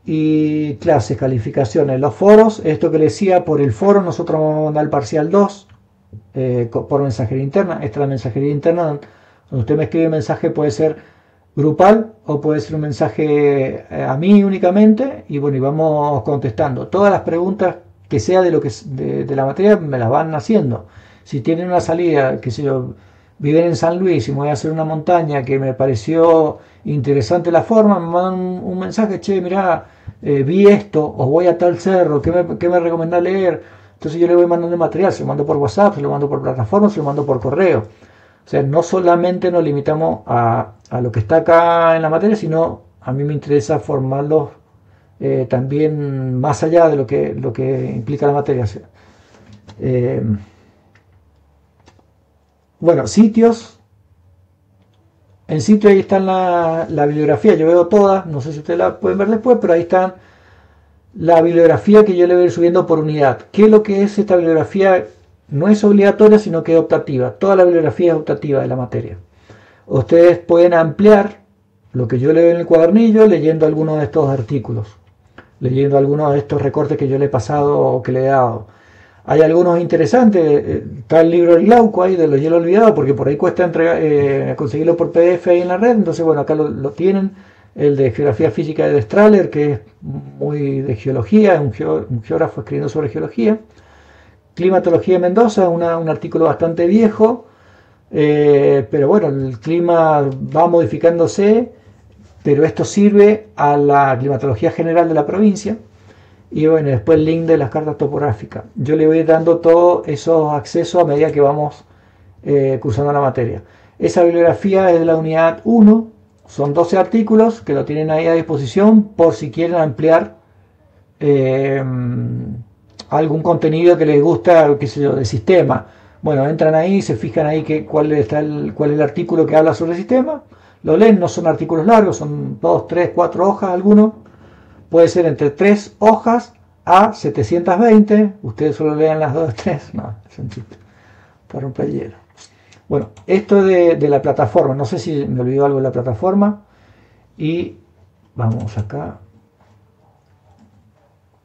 S2: Y clases, calificaciones, los foros. Esto que les decía, por el foro nosotros vamos a mandar el parcial 2 por mensajería interna. Esta es la mensajería interna Cuando usted me escribe un mensaje puede ser grupal o puede ser un mensaje a mí únicamente y bueno, y vamos contestando. Todas las preguntas que sea de lo que de la materia me las van haciendo. Si tienen una salida, que sé yo, viven en San Luis y me voy a hacer una montaña que me pareció interesante la forma, me mandan un mensaje, che, mirá, vi esto, o voy a tal cerro, ¿qué me recomendás leer? Entonces yo le voy mandando el material, se lo mando por WhatsApp, se lo mando por plataforma, se lo mando por correo. O sea, no solamente nos limitamos a lo que está acá en la materia, sino a mí me interesa formarlos también más allá de lo que implica la materia. O sea, bueno, sitios. En sitio ahí está la bibliografía, yo veo todas, no sé si ustedes la pueden ver después, pero ahí están la bibliografía que yo le voy a ir subiendo por unidad. ¿Qué es lo que es esta bibliografía? No es obligatoria, sino que es optativa. Toda la bibliografía es optativa de la materia. Ustedes pueden ampliar lo que yo leo en el cuadernillo leyendo algunos de estos artículos, leyendo algunos de estos recortes que yo le he pasado o que le he dado. Hay algunos interesantes, está el libro del Glauco ahí de los hielos olvidados, porque por ahí cuesta conseguirlo por PDF ahí en la red, entonces bueno, acá lo tienen. El de Geografía Física de Strahler, que es muy de geología, un geógrafo escribiendo sobre geología. Climatología de Mendoza, un artículo bastante viejo, pero bueno, el clima va modificándose, pero esto sirve a la climatología general de la provincia. Y bueno, después el link de las cartas topográficas. Yo le voy dando todos esos accesos a medida que vamos cursando la materia. Esa bibliografía es de la unidad 1, son 12 artículos que lo tienen ahí a disposición por si quieren ampliar algún contenido que les gusta, qué sé yo, del sistema. Bueno, entran ahí, se fijan ahí cuál es el artículo que habla sobre el sistema, lo leen, no son artículos largos, son 2, 3, 4 hojas algunos, puede ser entre 3 hojas a 720, ustedes solo lean las 2, 3, no, es un chiste, para romper hielo. Bueno, esto de la plataforma, no sé si me olvidó algo de la plataforma, y vamos acá.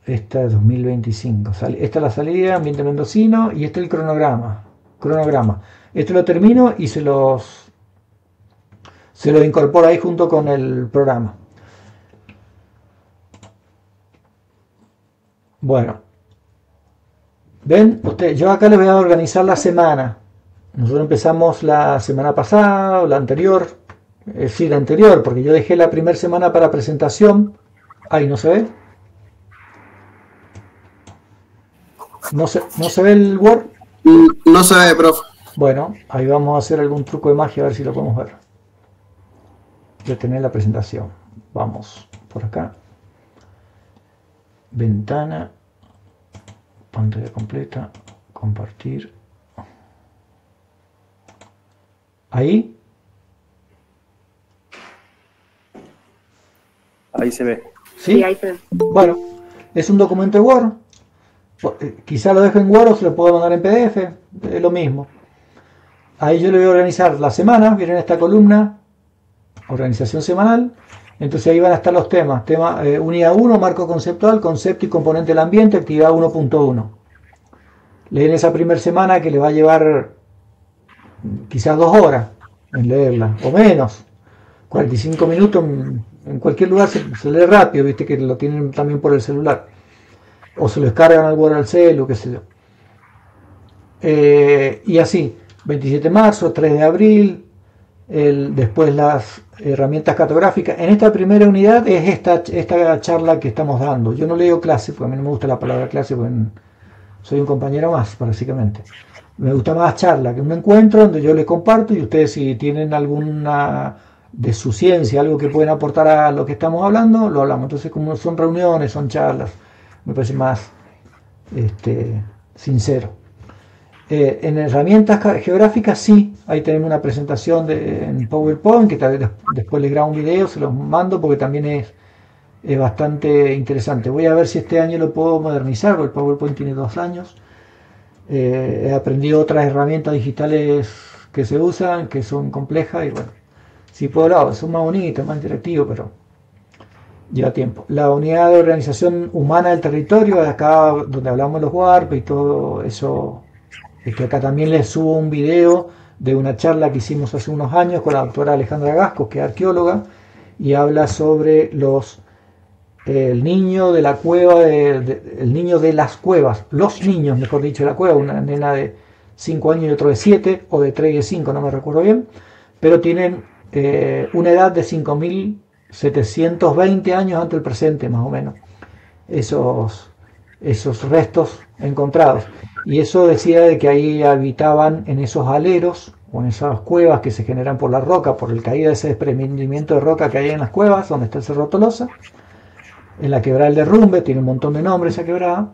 S2: Esta es 2025. Esta es la salida, ambiente mendocino, y este es el cronograma. Esto lo termino y se lo incorporo ahí junto con el programa. Bueno, ven, yo acá les voy a organizar la semana. Nosotros empezamos la semana pasada o la anterior. Sí, la anterior, porque yo dejé la primera semana para presentación. Ahí no se ve. ¿No se ve el Word?
S4: No se ve, profe.
S2: Bueno, ahí vamos a hacer algún truco de magia a ver si lo podemos ver. Detener la presentación. Vamos por acá. Ventana. Pantalla completa. Compartir. Ahí.
S4: Ahí se ve.
S2: ¿Sí?
S3: Sí, ahí se ve.
S2: Bueno, es un documento de Word. Quizá lo dejo en Word o se lo puedo mandar en PDF. Es lo mismo. Ahí yo le voy a organizar la semana. Miren esta columna. Organización semanal. Entonces ahí van a estar los temas. Unidad 1, marco conceptual, concepto y componente del ambiente, actividad 1.1. Leen esa primera semana que le va a llevar quizás 2 horas en leerla, o menos. 45 minutos en cualquier lugar se lee rápido, viste que lo tienen también por el celular. O se lo descargan al Word al celu, qué sé yo. Y así, 27 de marzo, 3 de abril, después las herramientas cartográficas. En esta primera unidad es esta charla que estamos dando. Yo no leo clase, porque a mí no me gusta la palabra clase, porque soy un compañero más, básicamente. Me gusta más charla, que un encuentro donde yo les comparto y ustedes si tienen alguna de su ciencia, algo que pueden aportar a lo que estamos hablando, lo hablamos. Entonces, como son reuniones, son charlas, me parece más sincero. En herramientas geográficas sí, ahí tenemos una presentación en PowerPoint, que tal vez después les grabo un video, se los mando porque también es bastante interesante. Voy a ver si este año lo puedo modernizar, porque el PowerPoint tiene 2 años. He aprendido otras herramientas digitales que se usan, que son complejas, y bueno, si puedo, son más bonitas, más interactivos, pero lleva tiempo. La unidad de organización humana del territorio, acá donde hablamos de los WARP y todo eso, es que acá también les subo un video de una charla que hicimos hace unos años con la doctora Alejandra Gascos, que es arqueóloga, y habla sobre el niño de la cueva, el niño de las cuevas, los niños, mejor dicho, de la cueva, una nena de 5 años y otro de 7, o de 3 y de 5, no me recuerdo bien, pero tienen una edad de 5.720 años ante el presente, más o menos, esos restos encontrados. Y eso decía de que ahí habitaban en esos aleros o en esas cuevas que se generan por la roca, por el caída de ese desprendimiento de roca que hay en las cuevas, donde está el Cerro Tolosa, en la quebrada del Derrumbe, tiene un montón de nombres esa quebrada.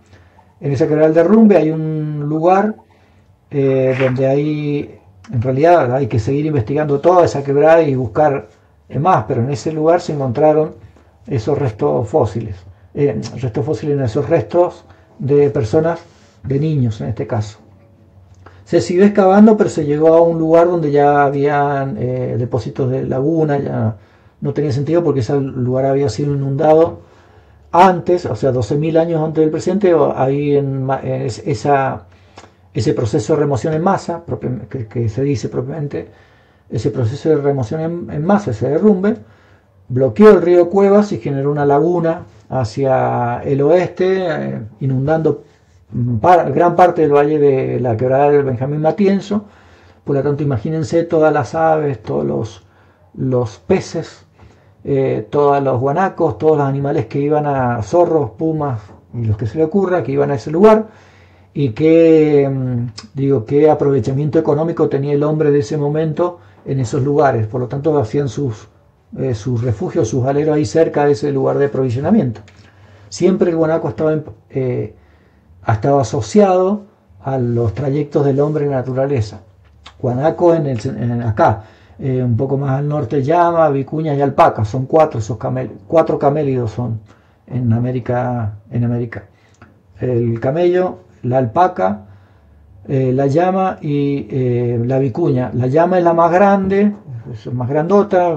S2: En esa quebrada del Derrumbe hay un lugar donde en realidad hay que seguir investigando toda esa quebrada y buscar más, pero en ese lugar se encontraron esos restos fósiles, esos restos de personas, de niños en este caso. Se siguió excavando, pero se llegó a un lugar donde ya habían depósitos de laguna, ya no tenía sentido porque ese lugar había sido inundado antes, o sea, 12.000 años antes del presente. Ahí ese proceso de remoción en masa, que se dice propiamente, ese proceso de remoción en masa, ese derrumbe, bloqueó el río Cuevas y generó una laguna hacia el oeste, inundando gran parte del valle de la quebrada del Benjamín Matienzo. Por lo tanto, imagínense todas las aves, todos los peces, todos los guanacos, todos los animales que iban a zorros, pumas y los que se le ocurra, que iban a ese lugar, y qué aprovechamiento económico tenía el hombre de ese momento en esos lugares. Por lo tanto, hacían sus refugios, sus aleros ahí cerca de ese lugar de aprovisionamiento. Siempre el guanaco estaba asociado a los trayectos del hombre en la naturaleza. Guanaco acá, un poco más al norte, llama, vicuña y alpaca, son 4 esos cuatro camélidos son en América. El camello, la alpaca, la llama y la vicuña. La llama es la más grande, es más grandota,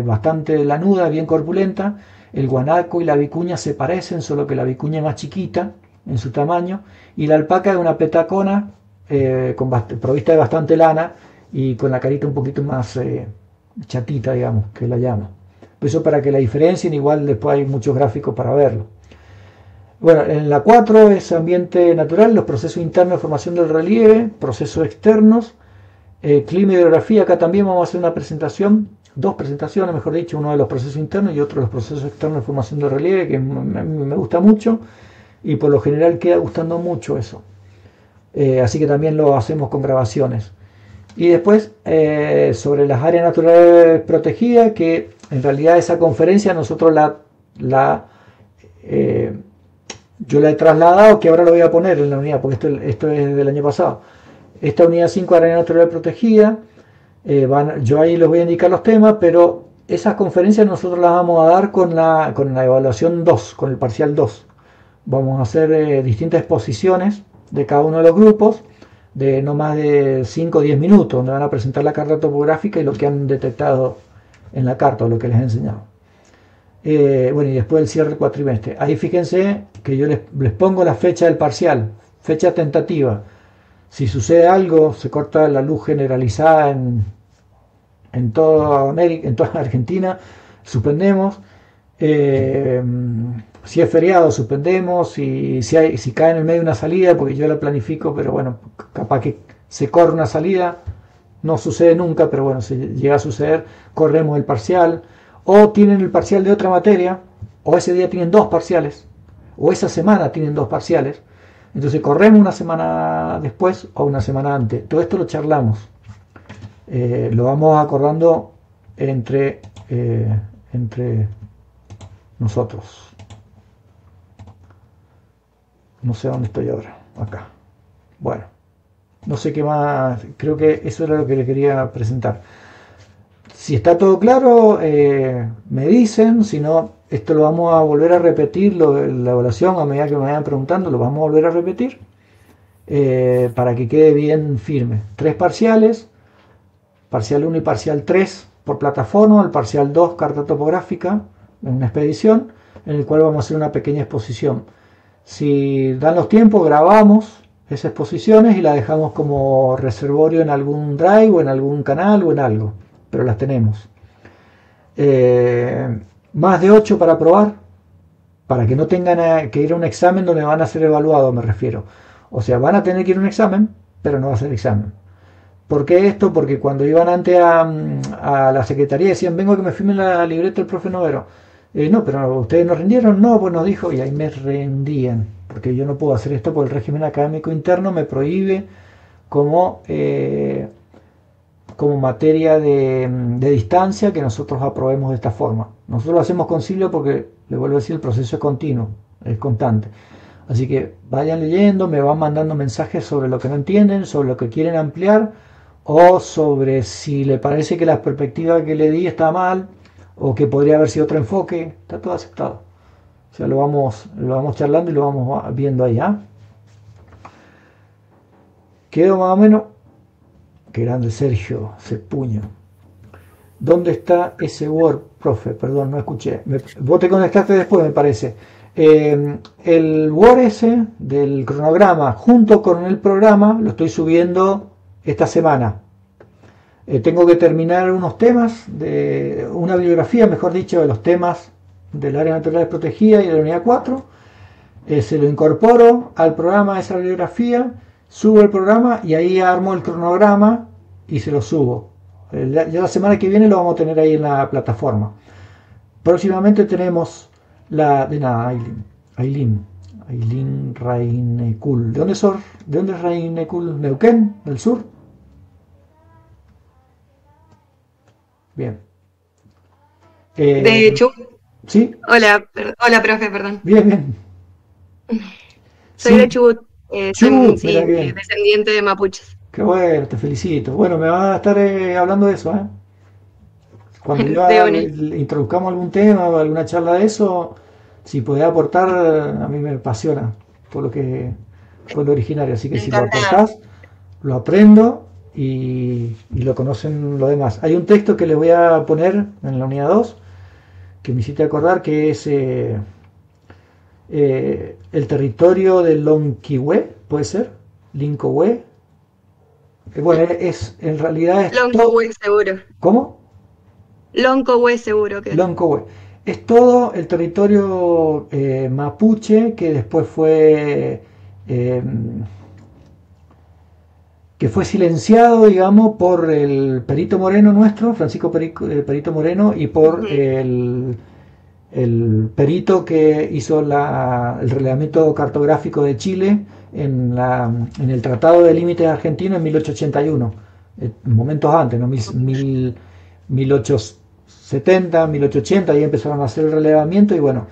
S2: bastante lanuda, bien corpulenta. El guanaco y la vicuña se parecen, solo que la vicuña es más chiquita en su tamaño, y la alpaca es una petacona provista de bastante lana y con la carita un poquito más chatita, digamos, que la llama. Eso para que la diferencien, igual después hay muchos gráficos para verlo. Bueno, en la 4 es ambiente natural, los procesos internos de formación del relieve, procesos externos, clima y hidrografía. Acá también vamos a hacer una presentación, 2 presentaciones, mejor dicho, uno de los procesos internos y otro de los procesos externos de formación del relieve, que me gusta mucho y por lo general queda gustando mucho eso. Así que también lo hacemos con grabaciones. Y después sobre las áreas naturales protegidas, que en realidad esa conferencia nosotros yo la he trasladado, que ahora lo voy a poner en la unidad, porque esto es del año pasado. Esta unidad 5, área natural protegida, yo ahí les voy a indicar los temas, pero esas conferencias nosotros las vamos a dar con la evaluación 2, con el parcial 2. Vamos a hacer distintas exposiciones de cada uno de los grupos, de no más de 5 o 10 minutos, donde van a presentar la carta topográfica y lo que han detectado en la carta, o lo que les he enseñado. Bueno, y después el cierre del cuatrimestre. Ahí fíjense que yo les pongo la fecha del parcial, fecha tentativa. Si sucede algo, se corta la luz generalizada en toda América, en toda Argentina, suspendemos. Si es feriado, suspendemos. Si cae en el medio una salida, porque yo la planifico, pero bueno, capaz que se corre una salida, no sucede nunca, pero bueno, si llega a suceder, corremos el parcial. O tienen el parcial de otra materia, o ese día tienen 2 parciales, o esa semana tienen 2 parciales. Entonces corremos una semana después o una semana antes. Todo esto lo charlamos. Lo vamos acordando entre nosotros. No sé dónde estoy ahora. Acá. Bueno. No sé qué más. Creo que eso era lo que les quería presentar. Si está todo claro, me dicen. Si no, esto lo vamos a volver a repetir, la evaluación, a medida que me vayan preguntando, lo vamos a volver a repetir para que quede bien firme. 3 parciales, parcial 1 y parcial 3 por plataforma, el parcial 2 carta topográfica en una expedición, en el cual vamos a hacer una pequeña exposición. Si dan los tiempos, grabamos esas exposiciones y las dejamos como reservorio en algún drive o en algún canal o en algo, pero las tenemos. Más de 8 para probar, para que no tengan que ir a un examen donde van a ser evaluados, me refiero. O sea, van a tener que ir a un examen, pero no va a ser examen. ¿Por qué esto? Porque cuando iban antes a la secretaría decían, vengo a que me firmen la libreta del profe Novero. No, pero ustedes nos rindieron, no, pues nos dijo, y ahí me rendían, porque yo no puedo hacer esto porque el régimen académico interno me prohíbe como materia de distancia que nosotros aprobemos de esta forma. Nosotros lo hacemos concilio porque, le vuelvo a decir, el proceso es continuo, es constante. Así que vayan leyendo, me van mandando mensajes sobre lo que no entienden, sobre lo que quieren ampliar, o sobre si le parece que la perspectiva que le di está mal, o que podría haber sido otro enfoque. Está todo aceptado. O sea, lo vamos charlando y lo vamos viendo ahí. Quedó más o menos. Qué grande Sergio, ese puño. ¿Dónde está ese Word, profe? Perdón, no escuché. Vos te conectaste después, me parece. El Word ese del cronograma junto con el programa lo estoy subiendo esta semana. Tengo que terminar unos temas, una bibliografía, mejor dicho, de los temas del área natural protegida y de la unidad 4. Se lo incorporo al programa, esa bibliografía, subo el programa y ahí armo el cronograma y se lo subo. Ya la semana que viene lo vamos a tener ahí en la plataforma. Próximamente tenemos Aileen Rainecul. ¿De dónde es Rainecul? ¿Neuquén? ¿Del sur? Bien.
S5: De Chubut.
S2: ¿Sí?
S5: Hola, profe, perdón.
S2: Bien.
S5: Soy de Chubut.
S2: Chubut,
S5: sí, descendiente de mapuches.
S2: Qué bueno, te felicito. Bueno, me van a estar hablando de eso, ¿eh? Cuando introduzcamos algún tema o alguna charla de eso, si podés aportar, a mí me apasiona todo lo que fue lo originario. Así que si lo aportás, lo aprendo y lo conocen los demás. Hay un texto que les voy a poner en la unidad 2 que me hiciste acordar, que es el territorio del Lonquihue, ¿puede ser? Lincohue. Bueno, en realidad es
S5: Loncohue seguro.
S2: ¿Cómo?
S5: Loncohue seguro que
S2: Loncohue. Es todo el territorio mapuche que después fue silenciado, digamos, por el Perito Moreno nuestro, Francisco Perito Moreno, y por el perito que hizo el relevamiento cartográfico de Chile en el Tratado de Límites Argentino en 1881, momentos antes, ¿no? 1870, 1880, ahí empezaron a hacer el relevamiento y bueno,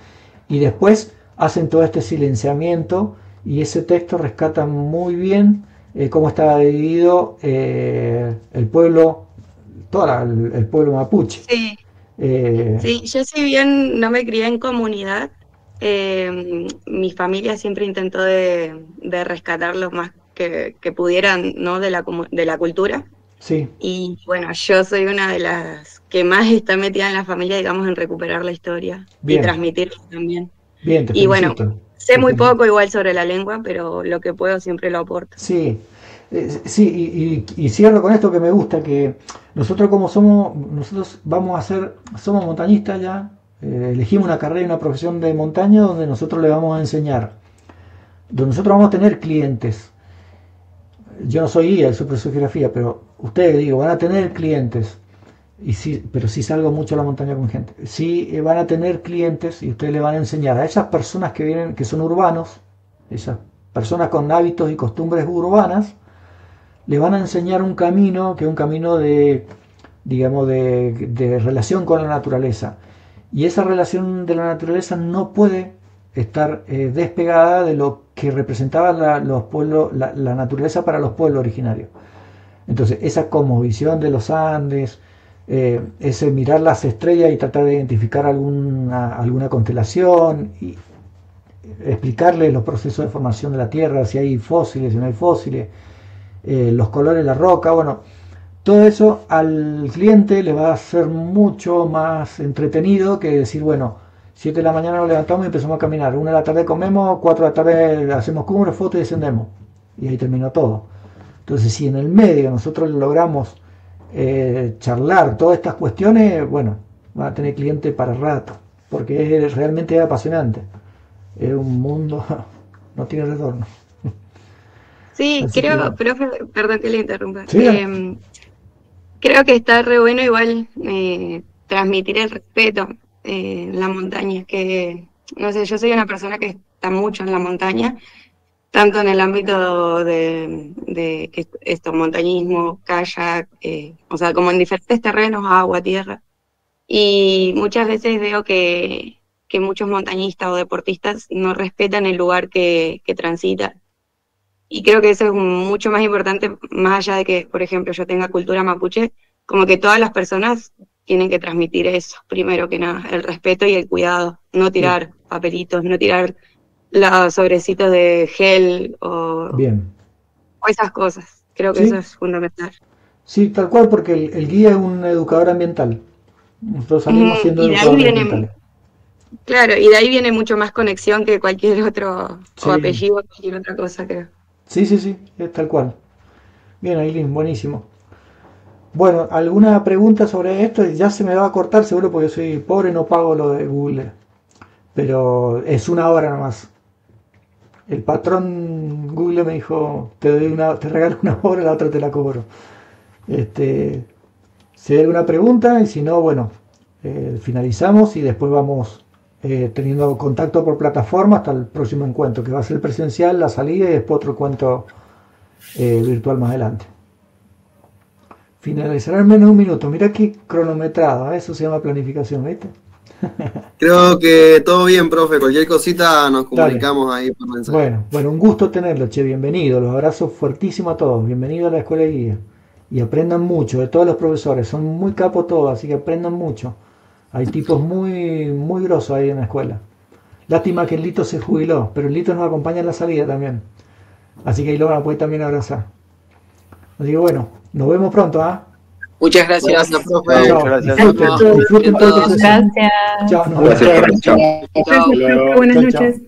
S2: y después hacen todo este silenciamiento y ese texto rescata muy bien cómo estaba dividido el pueblo, el pueblo mapuche.
S5: Sí. Sí, yo si bien no me crié en comunidad, mi familia siempre intentó de rescatar lo más que pudieran, ¿no? de la cultura.
S2: Sí.
S5: Y bueno, yo soy una de las que más está metida en la familia, digamos, en recuperar la historia. Bien. Y transmitirla también.
S2: Bien, te
S5: y
S2: felicito.
S5: Bueno, sé muy poco igual sobre la lengua, pero lo que puedo siempre lo aporto.
S2: Sí. Sí, y cierro con esto que me gusta, que nosotros nosotros somos montañistas ya, elegimos una carrera y una profesión de montaña donde nosotros le vamos a enseñar, donde nosotros vamos a tener clientes. Yo no soy guía, soy profesor de geografía, pero ustedes, van a tener clientes, pero sí salgo mucho a la montaña con gente. Sí van a tener clientes y ustedes le van a enseñar a esas personas que vienen, que son urbanos, esas personas con hábitos y costumbres urbanas, le van a enseñar un camino, que es un camino de relación con la naturaleza. Y esa relación de la naturaleza no puede estar despegada de lo que representaba la naturaleza para los pueblos originarios. Entonces, esa cosmovisión de los Andes, ese mirar las estrellas y tratar de identificar alguna constelación, y explicarle los procesos de formación de la Tierra, si hay fósiles, si no hay fósiles, los colores de la roca, bueno, todo eso al cliente le va a ser mucho más entretenido que decir, bueno, 7 de la mañana nos levantamos y empezamos a caminar, 1 de la tarde comemos, 4 de la tarde hacemos cumbre, foto y descendemos. y ahí terminó todo. Entonces, si en el medio nosotros logramos charlar todas estas cuestiones, bueno, va a tener cliente para rato, porque realmente es apasionante. Es un mundo, no tiene retorno.
S5: Sí,
S2: Así
S5: creo,
S2: que,
S5: profe, perdón que le interrumpa.
S2: sí,
S5: Creo que está re bueno igual transmitir el respeto en la montaña, que, no sé, yo soy una persona que está mucho en la montaña, tanto en el ámbito de esto, montañismo, kayak, o sea, como en diferentes terrenos, agua, tierra, y muchas veces veo que muchos montañistas o deportistas no respetan el lugar que transitan. Y creo que eso es mucho más importante, más allá de que, por ejemplo, yo tenga cultura mapuche, como que todas las personas tienen que transmitir eso, primero que nada, el respeto y el cuidado, no tirar papelitos, no tirar los sobrecitos de gel o esas cosas. Creo que eso es fundamental.
S2: Sí, tal cual, porque el guía es un educador ambiental. Nosotros salimos siendo educadores ambientales.
S5: Claro, y de ahí viene mucho más conexión que cualquier otro, o apellido, cualquier otra cosa, creo.
S2: Sí, es tal cual. Bien, Ailín, buenísimo. Bueno, ¿alguna pregunta sobre esto? Ya se me va a cortar seguro porque yo soy pobre, no pago lo de Google. Pero es una hora nomás. El patrón Google me dijo, te regalo una hora, la otra te la cobro. Si hay alguna pregunta, y si no, bueno, finalizamos y después vamos teniendo contacto por plataforma hasta el próximo encuentro, que va a ser presencial, la salida y después otro encuentro virtual más adelante. Finalizará en menos de un minuto. Mira qué cronometrado, eso se llama planificación, ¿viste?
S4: Creo que todo bien, profe. Cualquier cosita nos comunicamos ahí por mensaje.
S2: Bueno, un gusto tenerlo, che, bienvenido. Los abrazos fuertísimos a todos. Bienvenido a la Escuela de Guía. Y aprendan mucho de todos los profesores. Son muy capos todos, así que aprendan mucho. Hay tipos muy, muy grosos ahí en la escuela. Lástima que el Lito se jubiló, pero el Lito nos acompaña en la salida también. Así que ahí lo van a poder también abrazar. Así que bueno, nos vemos pronto, ¿ah?
S6: Muchas gracias, profe.
S2: Muchas gracias. Disfruten todo el proceso.
S7: Gracias.
S2: Chao,
S7: Gracias. Buenas noches.